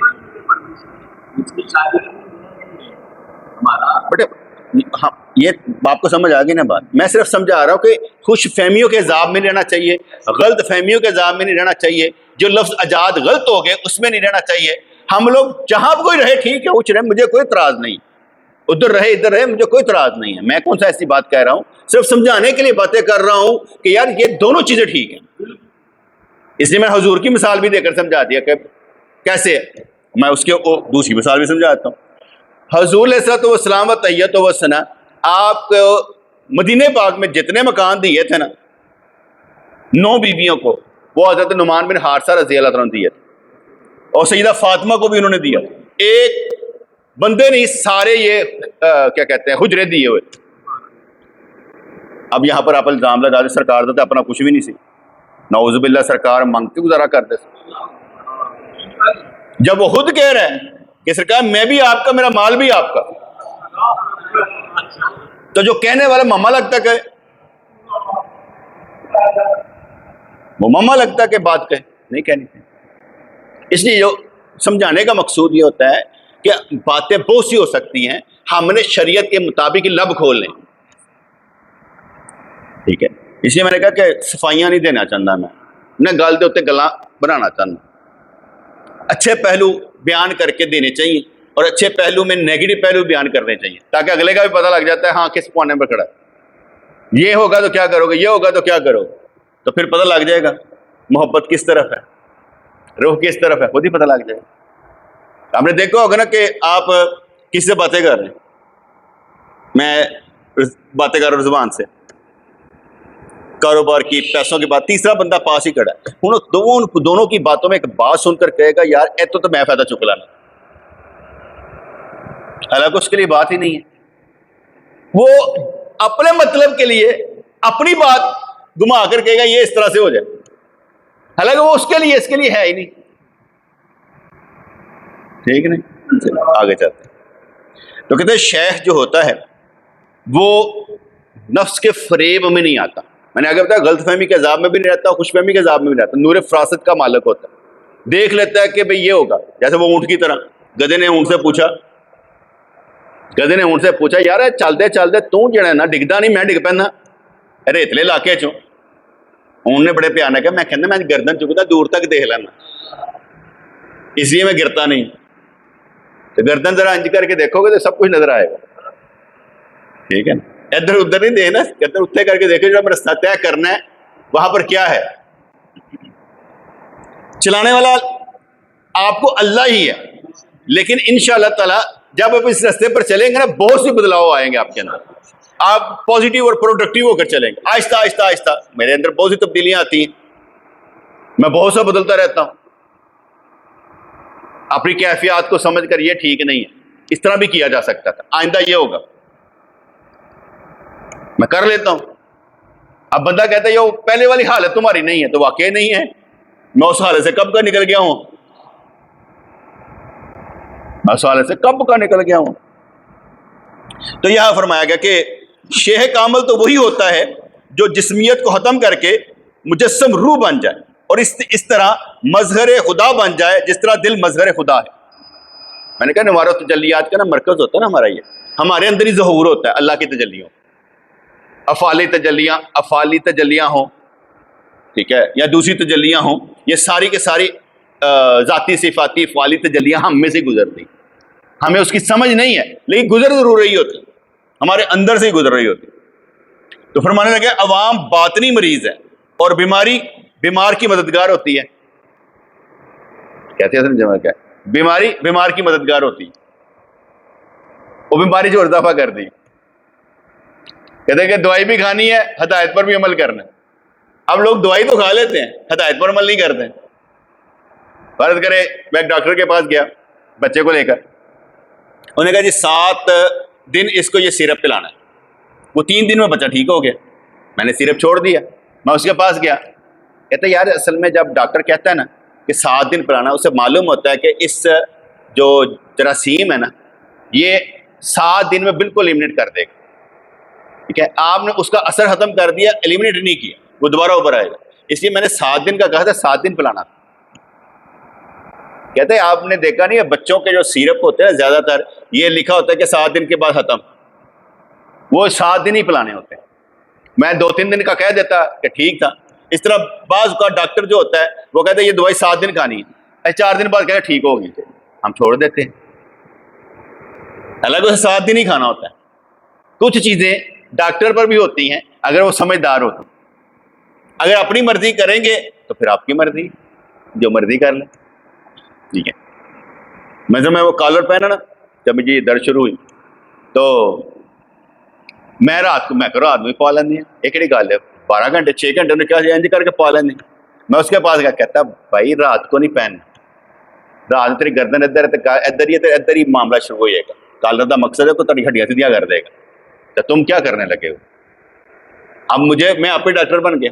ہمارا بٹ ہاں یہ آپ کو سمجھ آ گئی نا بات. میں صرف سمجھا رہا ہوں کہ خوش فہمیوں کے عذاب میں نہیں رہنا چاہیے, غلط فہمیوں کے عذاب میں نہیں رہنا چاہیے. جو لفظ ایجاد غلط ہو گئے اس میں نہیں رہنا چاہیے. ہم لوگ جہاں کوئی رہے ٹھیک ہے, کچھ رہے, مجھے کوئی اعتراض نہیں. ادھر رہے ادھر رہے, مجھے کوئی اعتراض نہیں ہے. میں کون سا ایسی بات کہہ رہا ہوں, صرف سمجھانے کے لیے باتیں کر رہا ہوں کہ یار یہ دونوں چیزیں ٹھیک ہیں. اس لیے میں حضور کی مثال بھی دے کر سمجھا دیا کہ کیسے ہے. میں اس کے دوسری مثال بھی سمجھاتا ہوں. حضور علیہ الصلوۃ والسلام و تحیۃ و ثنا, آپ کو مدینہ پاک میں جتنے مکان دیے تھے نا 9 بیویوں کو, وہ حضرت نعمان بن حارثہ رضی اللہ عنہ دیے تھے, اور سیدہ فاطمہ کو بھی انہوں نے دیا. ایک بندے نہیں, سارے یہ کیا کہتے ہیں حجرے دیے ہوئے. اب یہاں پر آپ الزام لگا دیں سرکار تو اپنا کچھ بھی نہیں سی, نعوذ باللہ سرکار منگتی گزارا کرتے. جب وہ خود کہہ رہے ہیں کہ سرکار میں بھی آپ کا, میرا مال بھی آپ کا, تو جو کہنے والا ماما لگتا کہ وہ ماما لگتا کہ بات کہے, نہیں کہنی. اس لیے جو سمجھانے کا مقصود یہ ہوتا ہے کہ باتیں بہت سی ہو سکتی ہیں, ہم نے شریعت کے مطابق لب کھول لیں, ٹھیک ہے. اس لیے میں نے کہا کہ صفائیاں نہیں دینا چاہتا, میں گل دے اتنے گلاں بنانا چاہتا. اچھے پہلو بیان کر کے دینے چاہیے, اور اچھے پہلو میں نیگیٹو پہلو بیان کرنے چاہیے, تاکہ اگلے کا بھی پتہ لگ جاتا ہے ہاں کس پوانے پر کھڑا ہے. یہ ہوگا تو کیا کرو گے, یہ ہوگا تو کیا کرو, تو پھر پتہ لگ جائے گا محبت کس طرف ہے, روح کس طرف ہے, خود ہی پتہ لگ جائے گا. ہم نے دیکھا ہوگا نا کہ آپ کس سے باتیں کر رہے ہیں, میں باتیں کر رہا ہوں زبان سے, کاروبار کی, پیسوں کی بات, تیسرا بندہ پاس ہی کھڑا ہے. دونوں کی باتوں میں ایک بات سن کر کہے گا یار ایتو تو میں فائدہ چک لانا, حالانکہ اس کے لیے بات ہی نہیں ہے. وہ اپنے مطلب کے لیے اپنی بات گما کر کہے گا یہ اس طرح سے ہو جائے, حالانکہ وہ اس کے لیے ہے ہی نہیں. ٹھیک نہیں, آگے چلتے ہیں. تو کہتے ہیں شیخ جو ہوتا ہے وہ نفس کے فریب میں نہیں آتا. میں نے آگے بتایا غلط فہمی کے عذاب میں بھی نہیں رہتا, خوش فہمی کے عذاب میں بھی نہیں رہتا. نور فراست کا مالک ہوتا ہے, دیکھ لیتا ہے کہ بھئی یہ ہوگا. جیسے وہ اونٹ کی طرح, گدھے نے اونٹ سے پوچھا یار چلتے چلتے تو جڑا نا ڈگدا نہیں, میں ڈگ پینا ریتلے علاقے چوں. اونٹ نے بڑے پیار نہ کہا, میں کہنا میں گردن چکتا دور تک دیکھ لینا, اس لیے میں گرتا نہیں. تو گردن ذرا انج کر کے دیکھو گے تو سب کچھ نظر آئے گا, ٹھیک ہے نا. ادھر ادھر نہیں دیکھنا, ادھر اتنے کر کے دیکھو جو رستہ طے کرنا ہے وہاں پر کیا ہے. چلانے والا آپ کو اللہ ہی ہے, لیکن انشاءاللہ تعالی جب آپ اس رستے پر چلیں گے نا بہت سے بدلاؤ آئیں گے آپ کے اندر. آپ پازیٹیو اور پروڈکٹیو ہو کر چلیں گے. آہستہ آہستہ آہستہ میرے اندر بہت سی تبدیلیاں آتی ہیں, میں بہت سا بدلتا رہتا ہوں. اپنی کیفیات کو سمجھ کر یہ ٹھیک نہیں ہے, اس طرح بھی کیا جا سکتا تھا, آئندہ یہ ہوگا, میں کر لیتا ہوں. اب بندہ کہتا ہے یہ پہلے والی حالت تمہاری نہیں ہے, تو واقعی نہیں ہے. میں اس حالت سے کب کا نکل گیا ہوں, تو یہاں فرمایا گیا کہ شیخ کامل تو وہی ہوتا ہے جو جسمیت کو ختم کر کے مجسم روح بن جائے, اور اس طرح مظہر خدا بن جائے جس طرح دل مظہر خدا ہے. میں نے کہا نوار و تجلیات کا نا مرکز ہوتا ہے نا ہمارا, یہ ہمارے اندر ہی ظہور ہوتا ہے اللہ کی تجلیوں, افعالی تجلیاں ہوں, ٹھیک ہے, یا دوسری تجلیاں ہوں, یہ ساری کے ساری ذاتی صفاتی افعالی تجلیاں ہم میں سے گزرتی, ہمیں اس کی سمجھ نہیں ہے لیکن گزر ضرور رہی ہوتی, ہمارے اندر سے ہی گزر رہی ہوتی. تو فرمانے لگے عوام باطنی مریض ہے اور بیمار کی مددگار ہوتی ہے. کہتے ہیں سمجھا کیا, بیماری بیمار کی مددگار ہوتی ہے, وہ بیماری جو دفع کر دی. کہتے ہیں کہ دوائی بھی کھانی ہے, ہدایت پر بھی عمل کرنا ہے. اب لوگ دوائی تو کھا لیتے ہیں, ہدایت پر عمل نہیں کرتے. فرض کرے میں ایک ڈاکٹر کے پاس گیا بچے کو لے کر, انہوں نے کہا جی 7 دن اس کو یہ سیرپ پلانا ہے. وہ 3 دن میں بچہ ٹھیک ہو گیا, میں نے سیرپ چھوڑ دیا. میں اس کے پاس گیا, کہتا یار اصل میں جب ڈاکٹر کہتا ہے نا کہ 7 دن پلانا, اسے معلوم ہوتا ہے کہ اس جو جراثیم ہے نا یہ 7 دن میں بالکل ایلیمنیٹ کر دے گا. ٹھیک ہے, آپ نے اس کا اثر ختم کر دیا, ایلیمنیٹ نہیں کیا, وہ دوبارہ اوپر آئے گا. اس لیے میں نے 7 دن کا کہا تھا, 7 دن پلانا تھا. کہتے ہیں آپ نے دیکھا نہیں ہے بچوں کے جو سیرپ ہوتے ہیں زیادہ تر یہ لکھا ہوتا ہے کہ 7 دن کے بعد ختم, وہ 7 دن ہی پلانے ہوتے ہیں. میں 2-3 دن کا کہہ دیتا کہ ٹھیک تھا. اس طرح بعض کا ڈاکٹر جو ہوتا ہے وہ کہتا ہے یہ دوائی 7 دن کھانی ہے, 4 دن بعد کہتے ٹھیک ہوگی, ہم چھوڑ دیتے ہیں. حالانکہ اسے 7 دن ہی کھانا ہوتا ہے. کچھ چیزیں ڈاکٹر پر بھی ہوتی ہیں اگر وہ سمجھدار ہوتے ہیں. اگر اپنی مرضی کریں گے تو پھر آپ کی مرضی, جو مرضی کر لیں. ٹھیک ہے, میں وہ کالر پہنا نا جب مجھے یہ درد شروع ہوئی تو میں رات میں پا لینی ہے, ایک گل ہے 12 گھنٹے 6 گھنٹے نے کیا انج کر کے پا لینی. میں اس کے پاس گیا, کہتا بھائی رات کو نہیں پہننا, رات تیری گردن ادھر ہی معاملہ شروع ہو جائے گا. کالر کا مقصد ہے کو تیری ہڈیاں سیدھیاں کر دے گا. تو تم کیا کرنے لگے ہو؟ اب میں آپ ہی ڈاکٹر بن گیا.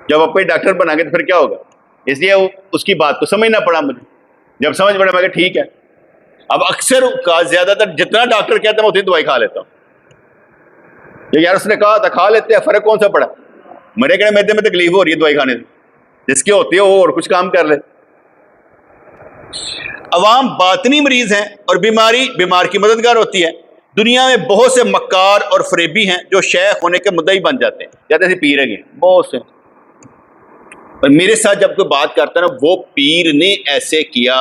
جب آپ ہی ڈاکٹر بنا گے تو پھر کیا ہوگا؟ اس لیے اس کی بات کو سمجھنا پڑا مجھے. جب سمجھ پڑا میں کہ ٹھیک ہے. اب اکثر کا زیادہ تر جتنا ڈاکٹر کہتا ہے میں اتنی دوائی کھا لیتا ہوں. یار اس نے کہا تھا کھا لیتے ہیں, فرق کون سا پڑا؟ میرے کہنے میدے میں تکلیف ہو رہی ہے دوائی کھانے سے, جس کی ہوتی ہے وہ اور کچھ کام کر لے. عوام باطنی مریض ہیں اور بیمار کی مددگار ہوتی ہے. دنیا میں بہت سے مکار اور فریبی ہیں جو شیخ ہونے کے مدعی بن جاتے ہیں, کہتے ہیں پیر ہیں بہت سے. اور میرے ساتھ جب کوئی بات کرتا ہے نا وہ پیر نے ایسے کیا,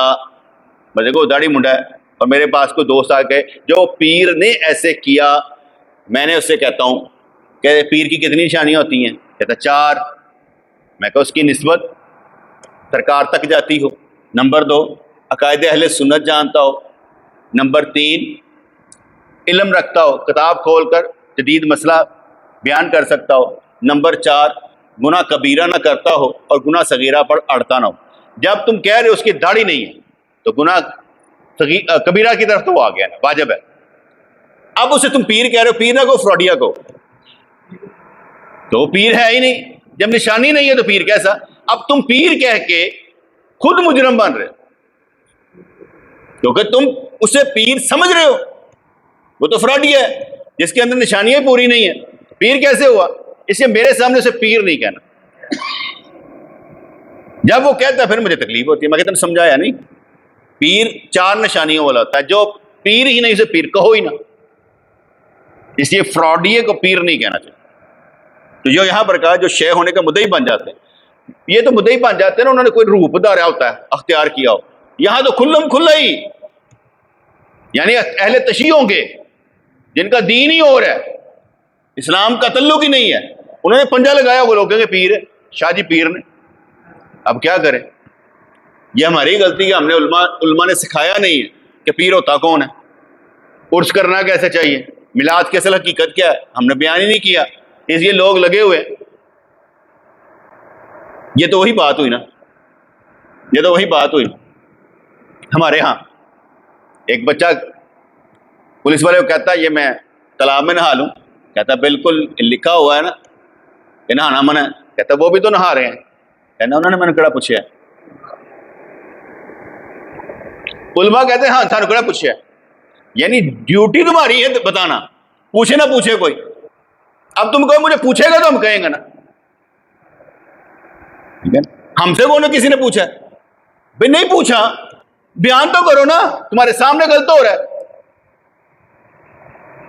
میں دیکھو داڑھی منڈا ہے اور میرے پاس کوئی دوست آ کے جو پیر نے ایسے کیا, میں نے اس سے کہتا ہوں کہ پیر کی کتنی نشانیاں ہوتی ہیں؟ کہتا 4. میں کہا اس کی نسبت سرکار تک جاتی ہو. نمبر 2 عقائد اہل سنت جانتا ہو. نمبر 3 علم رکھتا ہو, کتاب کھول کر جدید مسئلہ بیان کر سکتا ہو. نمبر 4 گناہ کبیرہ نہ کرتا ہو اور گناہ صغیرہ پر اڑتا نہ ہو. جب تم کہہ رہے ہو اس کی داڑھی نہیں ہے تو گناہ کبیرہ کی طرف تو وہ آ گیا نا, واجب ہے. اب اسے تم پیر کہہ رہے ہو, پیر نہ کو فراڈیا کو, تو پیر ہے ہی نہیں. جب نشانی نہیں ہے تو پیر کیسا؟ اب تم پیر کہہ کے خود مجرم بن رہے ہو کیونکہ تم اسے پیر سمجھ رہے ہو. وہ تو فراڈیا ہے جس کے اندر نشانیاں پوری نہیں ہے. پیر کیسے ہوا؟ اس لیے میرے سامنے اسے پیر نہیں کہنا. جب وہ کہتا ہے پھر مجھے تکلیف ہوتی ہے. میں کہتا ہوں سمجھایا نہیں, پیر 4 نشانیوں والا ہوتا ہے. جو پیر ہی نہیں اسے پیر کہو ہی نہ. اس لیے فراڈیے کو پیر نہیں کہنا چاہیے. تو جو یہاں پر کہا جو شیخ ہونے کا مدعی بن جاتے ہیں, یہ تو مدعی بن جاتے ہیں نا, انہوں نے کوئی روپ دھارا ہوتا ہے اختیار کیا ہو. یہاں تو کھلا ہی, یعنی اہل تشیع ہوں گے جن کا دین ہی اور ہے, اسلام کا تعلق ہی نہیں ہے. انہوں نے پنجا لگایا, وہ لوگ کہیں گے پیر ہے, شاہ جی پیر نے. اب کیا کریں؟ یہ ہماری غلطی ہے, ہم نے علماء نے سکھایا نہیں ہے کہ پیر ہوتا کون ہے, عرس کرنا کیسے چاہیے, میلاد کی اصل حقیقت کیا ہے, ہم نے بیان ہی نہیں کیا. اس لیے لوگ لگے ہوئے. یہ تو وہی بات ہوئی نا, یہ تو وہی بات ہوئی. ہمارے ہاں ایک بچہ پولیس والے کو کہتا ہے یہ میں تالاب میں نہا لوں. کہتا بالکل لکھا ہوا ہے نا کہ نہانا منع ہے. کہتا وہ بھی تو نہا رہے ہیں. کہنا انہوں نے میں نے کہڑا پوچھا ہے. علماء کہتے ہیں ہاں تھانو کہڑا پوچھا ہے, یعنی ڈیوٹی تمہاری ہے بتانا, پوچھے نہ پوچھے کوئی. اب تم کہو مجھے پوچھے گا تو ہم کہیں گے نا, ٹھیک ہے. ہم سے کون کسی نے پوچھا ہے؟ بھائی نہیں پوچھا بیان تو کرو نا, تمہارے سامنے غلط ہو رہا ہے.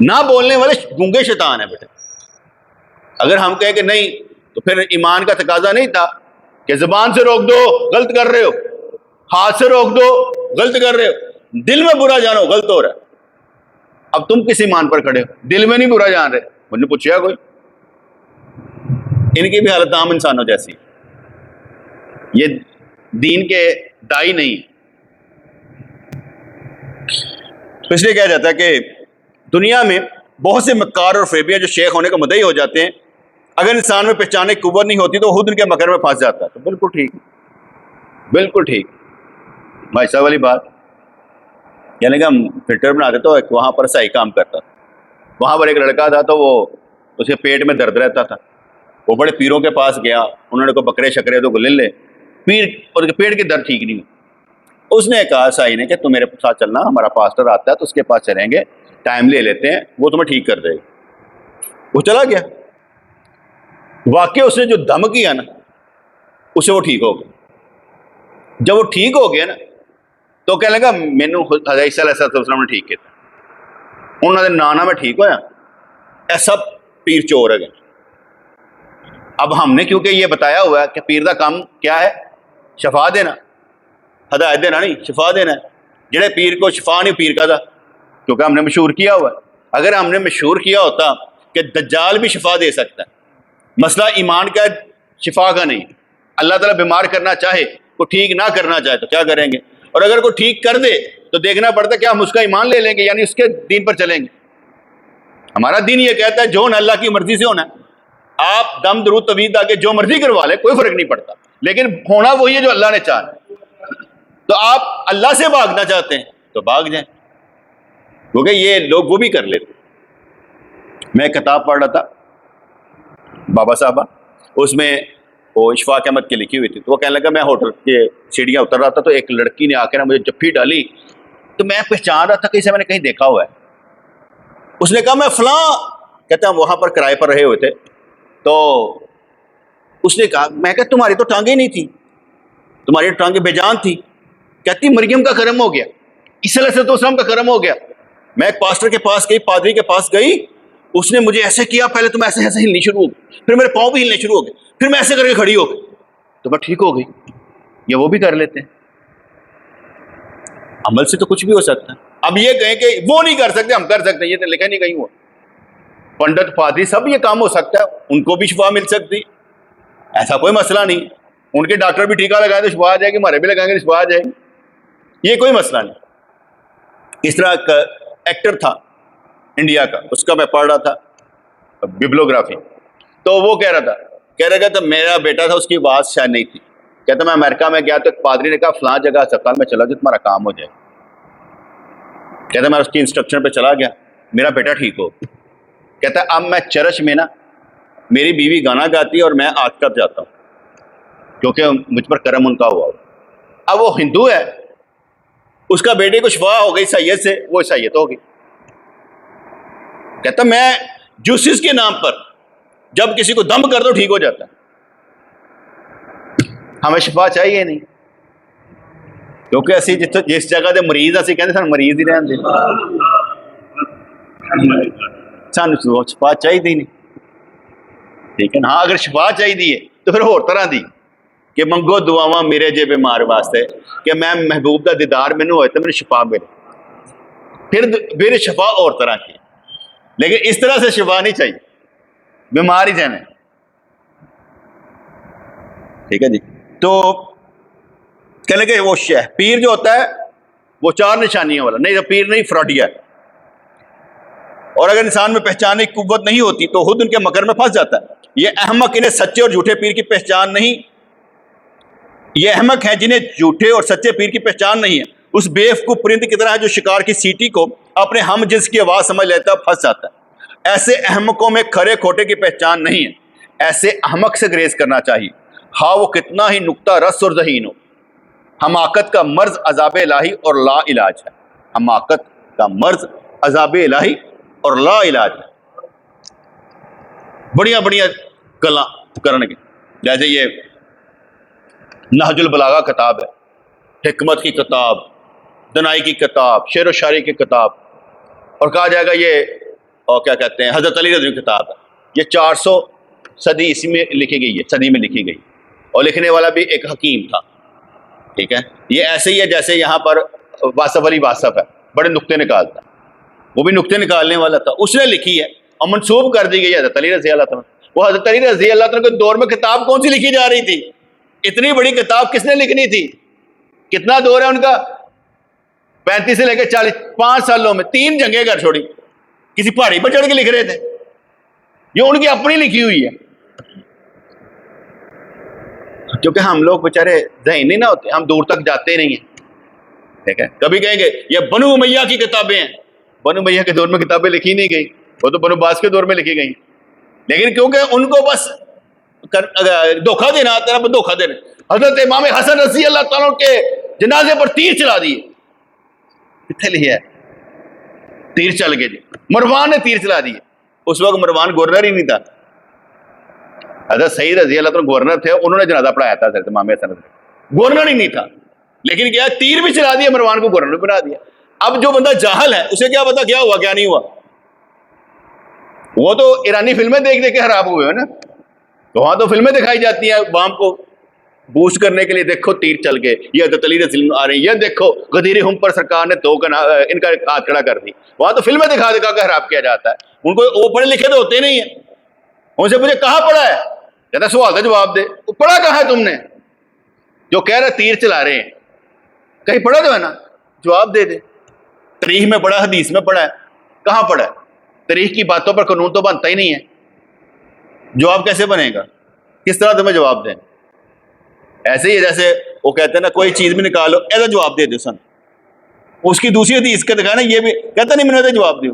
نہ بولنے والے گونگے شیطان ہیں بیٹے. اگر ہم کہیں کہ نہیں تو پھر ایمان کا تقاضا نہیں تھا کہ زبان سے روک دو غلط کر رہے ہو, ہاتھ سے روک دو غلط کر رہے ہو, دل میں برا جانو غلط ہو رہا ہے. اب تم کس ایمان پر کھڑے ہو؟ دل میں نہیں برا جان رہے. مجھے پوچھا کوئی؟ ان کی بھی حالت عام انسانوں جیسی. یہ دین کے دائی نہیں. اس لیے کہا جاتا ہے کہ دنیا میں بہت سے مکار اور فریبیاں جو شیخ ہونے کا مدعی ہو جاتے ہیں, اگر انسان میں پہچانے کی قوت نہیں ہوتی تو خود ان کے مکر میں پھنس جاتا ہے. تو بالکل ٹھیک, بالکل ٹھیک بھائی صاحب والی بات. یعنی کہ ہم فلٹر بناتے تو وہاں پر صحیح کام کرتا تھا. وہاں پر ایک لڑکا تھا تو وہ اس کے پیٹ میں درد رہتا تھا. وہ بڑے پیروں کے پاس گیا, انہوں نے کوئی بکرے شکرے تو لے لے, پیر اور پیٹ کے درد ٹھیک نہیں ہو. اس نے کہا صحیح نے کہ تم میرے ساتھ چلنا, ہمارا پاسٹر آتا ہے تو اس کے پاس چلیں گے, ٹائم لے لیتے ہیں, وہ تمہیں ٹھیک کر دے گا. وہ چلا گیا. واقعی اس نے جو دم کیا نا اسے وہ ٹھیک ہو گیا. جب وہ ٹھیک ہو گیا نا تو کہنے لگا مینو حضرت عیسیٰ علیہ السلام نے ٹھیک کیا. انہوں نے نانا میں ٹھیک ہویا, ایسا پیر چور ہے. اب ہم نے کیونکہ یہ بتایا ہوا ہے کہ پیر کا کام کیا ہے, شفا دینا, ہدایت دینا نہیں, شفا دینا ہے. جڑے پیر کو شفا نہیں پیر کا تھا, کیونکہ ہم نے مشہور کیا ہوا ہے. اگر ہم نے مشہور کیا ہوتا کہ دجال بھی شفا دے سکتا ہے, مسئلہ ایمان کا شفا کا نہیں. اللہ تعالیٰ بیمار کرنا چاہے, کو ٹھیک نہ کرنا چاہے تو کیا کریں گے؟ اور اگر کوئی ٹھیک کر دے تو دیکھنا پڑتا ہے کہ ہم اس کا ایمان لے لیں گے, یعنی اس کے دین پر چلیں گے. ہمارا دین یہ کہتا ہے جو ہونا اللہ کی مرضی سے ہونا ہے. آپ دم درود توحید آ کے جو مرضی کروا لیں, کوئی فرق نہیں پڑتا, لیکن ہونا وہی ہے جو اللہ نے چاہا. تو آپ اللہ سے بھاگنا چاہتے ہیں تو بھاگ جائیں, کیونکہ یہ لوگ وہ بھی کر لیتے. میں ایک کتاب پڑھ رہا تھا بابا صاحبہ, اس میں وہ اشفاق احمد کی لکھی ہوئی تھی. تو وہ کہنے لگا میں ہوٹل کے سیڑھیاں اتر رہا تھا تو ایک لڑکی نے آ کے نا مجھے جفی ڈالی, تو میں پہچان رہا تھا کہ اسے میں نے کہیں دیکھا ہوا ہے. اس نے کہا میں فلاں, کہتا ہم وہاں پر کرائے پر رہے ہوئے تھے. تو اس نے کہا, میں کہا تمہاری تو ٹانگیں نہیں تھی, تمہاری ٹانگیں بے جان تھی. کہتی مریم کا کرم ہو گیا, عیسیٰ علیہ السلام کا کرم ہو گیا. میں ایک پاسٹر کے پاس گئی, پادری کے پاس گئی, اس نے مجھے ایسے کیا, پہلے تو میں ایسے ایسے ہلنی شروع ہو گئی, پھر میرے پاؤں بھی ہلنے شروع ہو گئے, پھر میں ایسے کر کے کھڑی ہو گئی, تو میں ٹھیک ہو گئی. یہ وہ بھی کر لیتے ہیں. عمل سے تو کچھ بھی ہو سکتا ہے. اب یہ کہیں کہ وہ نہیں کر سکتے, ہم کر سکتے ہیں, یہ تو لکھا نہیں کہیں ہوا. پنڈت پادری سب یہ کام ہو سکتا ہے, ان کو بھی شفا مل سکتی, ایسا کوئی مسئلہ نہیں. ان کے ڈاکٹر بھی ٹیکا لگائیں تو شفا آ جائے گی, ہمارے بھی لگائیں گے تو شفا آ جائے گی, یہ کوئی مسئلہ نہیں. اس طرح ایک ایکٹر تھا انڈیا کا, اس کا میں پڑھ رہا تھا ببلوگرافی, تو وہ کہہ رہا تھا میرا بیٹا تھا, اس کی آواز شاید نہیں تھی. کہتا میں امریکہ میں گیا تو ایک پادری نے کہا فلاں جگہ اسپتال میں چلا جو تمہارا کام ہو جائے. کہتا میں اس کی انسٹرکشن پہ چلا گیا, میرا بیٹا ٹھیک ہو. کہتا اب میں چرچ میں نا, میری بیوی گانا گاتی ہے اور میں آج کب جاتا ہوں کیونکہ مجھ پر کرم ان کا ہوا. اب وہ ہندو ہے, اس کا بیٹے کو شفا ہو گئی سید سے, وہ عیسائیت ہو گئی. کہتا میں جوسس کے نام پر جب کسی کو دم کر دو ٹھیک ہو جاتا ہے. ہمیں شفا چاہیے نہیں, کیونکہ اسی جس جگہ دے مریض اسی کہتے سن مریض ہی رہن دے, سانو شفا چاہیے نہیں. ٹھیک ہے نا, ہاں اگر شفا چاہیے تو پھر اور طرح دی کہ منگو دعاواں میرے جے بیمار واسطے, کہ میں محبوب دا دیدار مینوں ہوئے تو میرے شفا ملے, پھر شفا اور طرح کی. لیکن اس طرح سے شفا نہیں چاہیے, بیمار ہی جانے. ٹھیک ہے جی. تو کہنے کہ وہ پیر جو ہوتا ہے وہ 4 نشانیوں والا نہیں, پیر نہیں فراڈیا ہے. اور اگر انسان میں پہچاننے کی قوت نہیں ہوتی تو خود ان کے مکر میں پھنس جاتا ہے. یہ احمق انہیں سچے اور جھوٹے پیر کی پہچان نہیں, یہ احمق ہیں جنہیں جھوٹے اور سچے پیر کی پہچان نہیں ہے. اس بیوقوف پرند کی طرح ہے جو شکار کی سیٹی کو اپنے ہم جنس کی آواز سمجھ لیتا ہے, پھنس جاتا ہے. ایسے احمقوں میں کھرے کھوٹے کی پہچان نہیں ہے. ایسے احمق سے گریز کرنا چاہیے, ہاں وہ کتنا ہی نکتہ رس اور ذہین ہو. حماقت کا مرض عذاب الہی اور لا علاج ہے. حماقت کا مرض عذاب الہی اور لا علاج ہے. بڑیاں بڑیاں گلاں کرنے کے, جیسے یہ نہج البلاغہ کتاب ہے, حکمت کی کتاب, دنائی کی کتاب، شعر و شاعری کی کتاب، اور کہا جائے گا یہ اور کیا کہتے ہیں حضرت علی رضی اللہ عنہ کی کتاب ہے، یہ 400 صدی اسی میں لکھی گئی ہے، صدی میں لکھی گئی، اور لکھنے والا بھی ایک حکیم تھا، ٹھیک ہے۔ یہ ایسے ہی ہے جیسے یہاں پر واصف علی واصف ہے، بڑے نقطے نکالتا، وہ بھی نقطے نکالنے والا تھا، اس نے لکھی ہے اور منسوب کر دی گئی حضرت علی رضی اللہ عنہ۔ وہ حضرت علی رضی اللہ عنہ کے دور میں کتاب کون سی لکھی جا رہی تھی؟ اتنی بڑی کتاب کس نے لکھنی تھی؟ کتنا دور ہے ان کا؟ 35 سے لے کے 40، 5 سالوں میں 3 جنگیں کر چھوڑی، کسی پہاڑی پر چڑھ کے لکھ رہے تھے، یہ ان کی اپنی لکھی ہوئی ہے۔ کیونکہ ہم لوگ بیچارے ذہنی نہ ہوتے، ہم دور تک جاتے نہیں ہیں، ٹھیک ہے۔ کبھی کہیں گے یہ بنو امیہ کی کتابیں ہیں، بنو امیہ کے دور میں کتابیں لکھی نہیں گئی، وہ تو بنو عباس کے دور میں لکھی گئی، لیکن کیونکہ ان کو بس دھوکہ دینا آتا ہے، نا دھوکہ دینا۔ حضرت امام حسن رضی اللہ تعالیٰ کے جنازے پر تیر چلا دیے، کتنے لیا ہے؟ تیر چل گئے جی، مروان نے تیر چلا دیے۔ اس وقت مروان گورنر ہی نہیں تھا، حضرت سعید رضی اللہ عنہ گورنر تھے، انہوں نے جنازہ پڑھایا تھا حضرت امام حسن رضی، گورنر ہی نہیں تھا، لیکن کیا تیر بھی چلا دیا، مروان کو گورنر بنا دیا۔ اب جو بندہ جاہل ہے اسے کیا پتا کیا ہوا کیا نہیں ہوا، وہ تو ایرانی فلمیں دیکھ دیکھ کے خراب ہوئے ہیں نا، تو وہاں تو فلمیں دکھائی جاتی ہیں عوام کو بوسٹ کرنے کے لیے، دیکھو تیر چل گئے، یہ حضرت علی رضی اللہ عنہ آ رہے ہیں، یہ دیکھو غدیر ہم پر سرکار نے تو ان کا ہاتھ کھڑا کر دی۔ وہاں تو فلمیں دکھا دکھا کے خراب کیا جاتا ہے، ان کو وہ پڑھے لکھے تو ہوتے نہیں ہیں، ان سے مجھے کہاں پڑھا ہے، کہتا سوال کا جواب دے، وہ پڑھا کہاں ہے تم نے؟ جو کہہ رہے تیر چلا رہے ہیں، کہیں پڑھا تو ہے نا، جواب دے دے۔ تاریخ میں پڑھا، حدیث میں پڑھا ہے، کہاں پڑھا ہے؟ تاریخ کی باتوں پر قانون تو بنتا ہی نہیں ہے، جواب کیسے بنے گا؟ کس طرح تمہیں جواب دیں؟ ایسے ہی جیسے وہ کہتے ہیں نا کوئی چیز بھی نکالو ایسا جواب دے دو سن، اس کی دوسری حدیث کے دکھانا، یہ بھی کہتا نہیں میں نے جواب دیو۔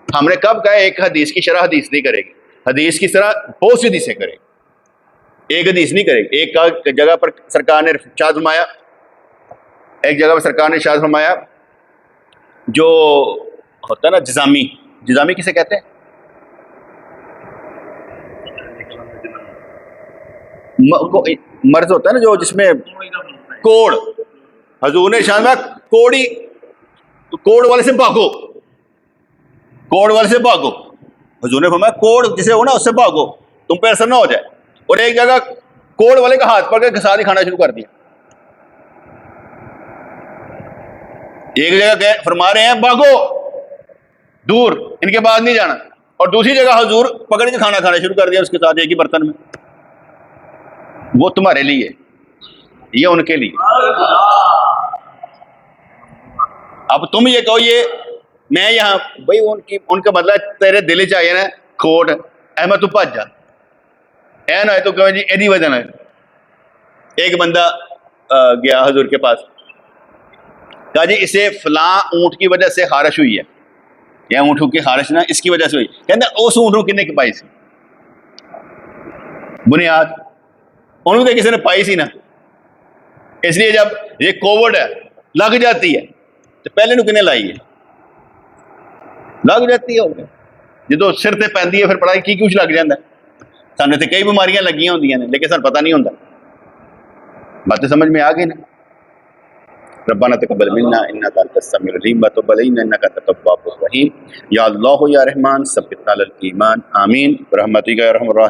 ہم نے کب کہا ایک حدیث کی شرح حدیث نہیں کرے گی، حدیث کی شرح بہت سی حدیثیں کرے گی، ایک حدیث نہیں کرے گی۔ ایک جگہ پر سرکار نے ارشاد فرمایا، ایک جگہ پر سرکار نے ارشاد فرمایا جو ہوتا ہے نا جزامی، جزامی کسے کہتے ہیں؟ مرض ہوتا ہے نا جو جس میں کوڑ، حضور نے شان میں کوڑی، کوڑ والے سے بھاگو، کوڑ والے سے بھاگو، حضور نے فرمایا کوڑ جسے ہو نا اس سے بھاگو تم پہ اثر نہ ہو جائے، اور ایک جگہ کوڑ والے کا ہاتھ پکڑ کے گھسا دکھانا شروع کر دیا۔ ایک جگہ فرما رہے ہیں بھاگو دور، ان کے بعد نہیں جانا، اور دوسری جگہ حضور پکڑ کے کھانا کھانا شروع کر دیا اس کے ساتھ ایک ہی برتن میں۔ وہ تمہارے لیے، یہ ان کے لیے۔ اب تم یہ کہو یہ میں یہاں بھائی ان کا مطلب تیرے دل چاہیے نا کھوٹ احمد تو بھج جا، اے نہ تو کہ جی ایدی وجہ نہ۔ ایک بندہ گیا حضور کے پاس، کہا جی اسے فلاں اونٹ کی وجہ سے خارش ہوئی ہے، یا اونٹوں کی خارش نہ اس کی وجہ سے ہوئی، کہتے ہیں اس اونٹوں کنے کی پائی سی بنیاد، انہوں نے کسی نے پائی سی نا، اس لیے جب یہ کووڈ ہے لگ جاتی ہے تو پہلے نو کنے لائی ہے، لگ جاتی ہے، جدو سر تے پیندی ہے پھر پڑھائی کی کچھ لگ جاتا ہے۔ سامنے تے کئی بیماریاں لگیاں ہوندیاں نے لیکن سن پتہ نہیں ہوتا، باتیں سمجھ میں آ گئی نا۔ ربنا تقبل منا انك انت السميع العليم وتب علينا انك انت التواب الرحيم، یا اللہ یا رحمان ثبتنا علی الایمان، آمین برحمتک یا ارحم الراحمین۔